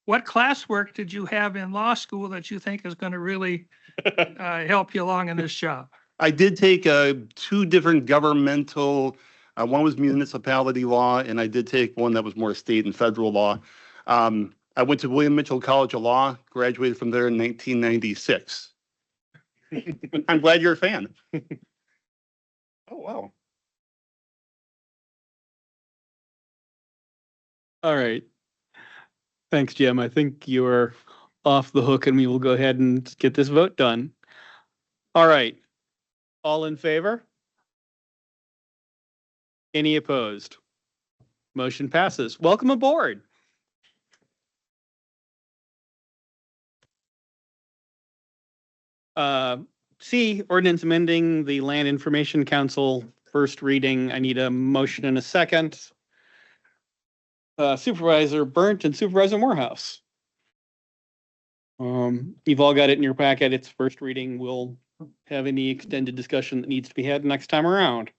classwork did you have in law school that you think is going to really help you along in this job? I did take 2 different governmental, one was municipality law, and I did take one that was more state and federal law. I went to William Mitchell College of Law, graduated from there in 1996. I'm glad you're a fan. Oh, wow. All right. Thanks, Jim. I think you're off the hook and we will go ahead and get this vote done. All right. All in favor? Any opposed? Motion passes. Welcome aboard. C, ordinance amending the Land Information Council, first reading. I need a motion and a second. Supervisor Burnt and Supervisor Morehouse. You've all got it in your packet. It's first reading. We'll have any extended discussion that needs to be had next time around.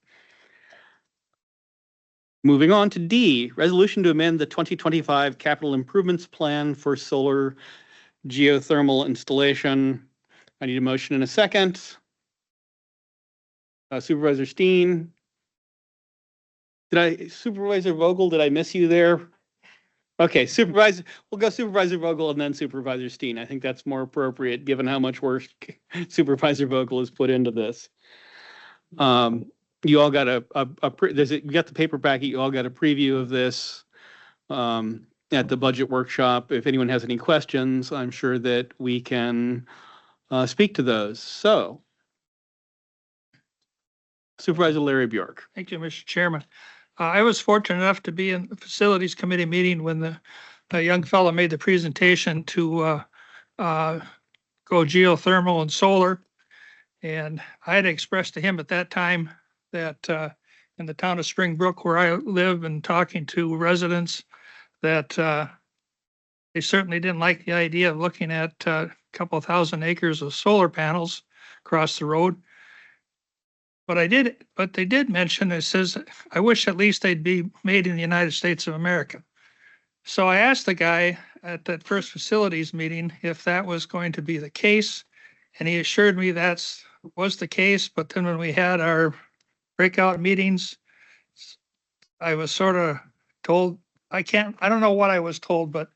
Moving on to D, resolution to amend the 2025 capital improvements plan for solar geothermal installation. I need a motion and a second. Supervisor Steen. Supervisor Vogel, did I miss you there? Okay, we'll go Supervisor Vogel and then Supervisor Steen. I think that's more appropriate given how much work Supervisor Vogel has put into this. You all got you got the paper packet, you all got a preview of this at the budget workshop. If anyone has any questions, I'm sure that we can speak to those. So, Supervisor Larry Bjork. Thank you, Mr. Chairman. I was fortunate enough to be in the Facilities Committee meeting when the young fellow made the presentation to go geothermal and solar. And I had expressed to him at that time that in the town of Springbrook where I live and talking to residents that they certainly didn't like the idea of looking at a couple thousand acres of solar panels across the road. But they did mention, it says, I wish at least they'd be made in the United States of America. So I asked the guy at that first facilities meeting if that was going to be the case. And he assured me was the case. But then when we had our breakout meetings, I was sort of told, I don't know what I was told, but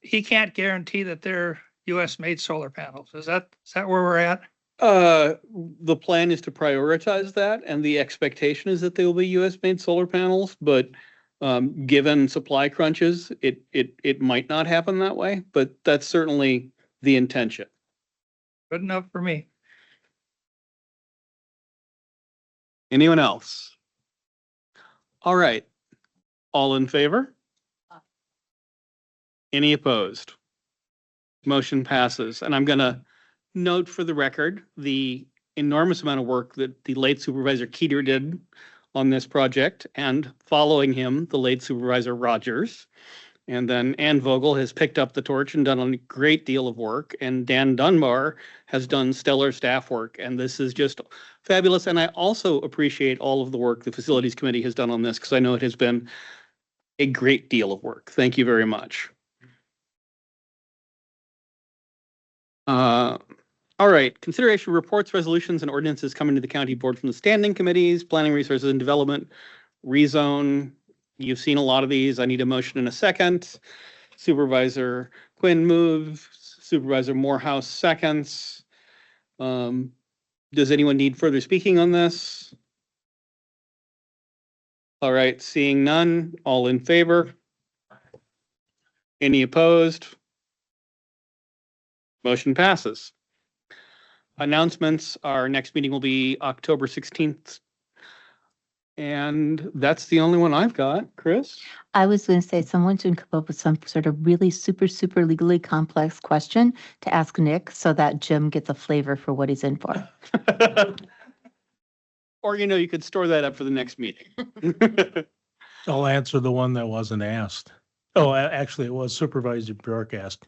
he can't guarantee that they're US made solar panels. Is that where we're at? The plan is to prioritize that, and the expectation is that they will be US made solar panels, but given supply crunches, it might not happen that way, but that's certainly the intention. Good enough for me. Anyone else? All right. All in favor? Any opposed? Motion passes. And I'm going to note for the record the enormous amount of work that the late Supervisor Keeter did on this project, and following him, the late Supervisor Rogers. And then Ann Vogel has picked up the torch and done a great deal of work. And Dan Dunbar has done stellar staff work. And this is just fabulous. And I also appreciate all of the work the Facilities Committee has done on this, because I know it has been a great deal of work. Thank you very much. All right, consideration of reports, resolutions, and ordinances coming to the county board from the standing committees, planning, resources, and development, rezone. You've seen a lot of these. I need a motion in a second. Supervisor Quinn moves, Supervisor Morehouse seconds. Does anyone need further speaking on this? All right, seeing none, all in favor? Any opposed? Motion passes. Announcements, our next meeting will be October 16th. And that's the only one I've got. Chris? I was going to say someone should come up with some sort of really super legally complex question to ask Nick so that Jim gets a flavor for what he's in for. Or, you could store that up for the next meeting. I'll answer the one that wasn't asked. Oh, actually, it was Supervisor Bjork asked.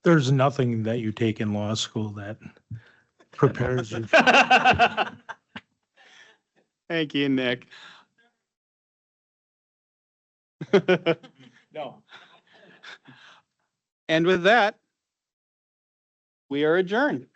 There's nothing that you take in law school that prepares you. Thank you, Nick. No. And with that, we are adjourned.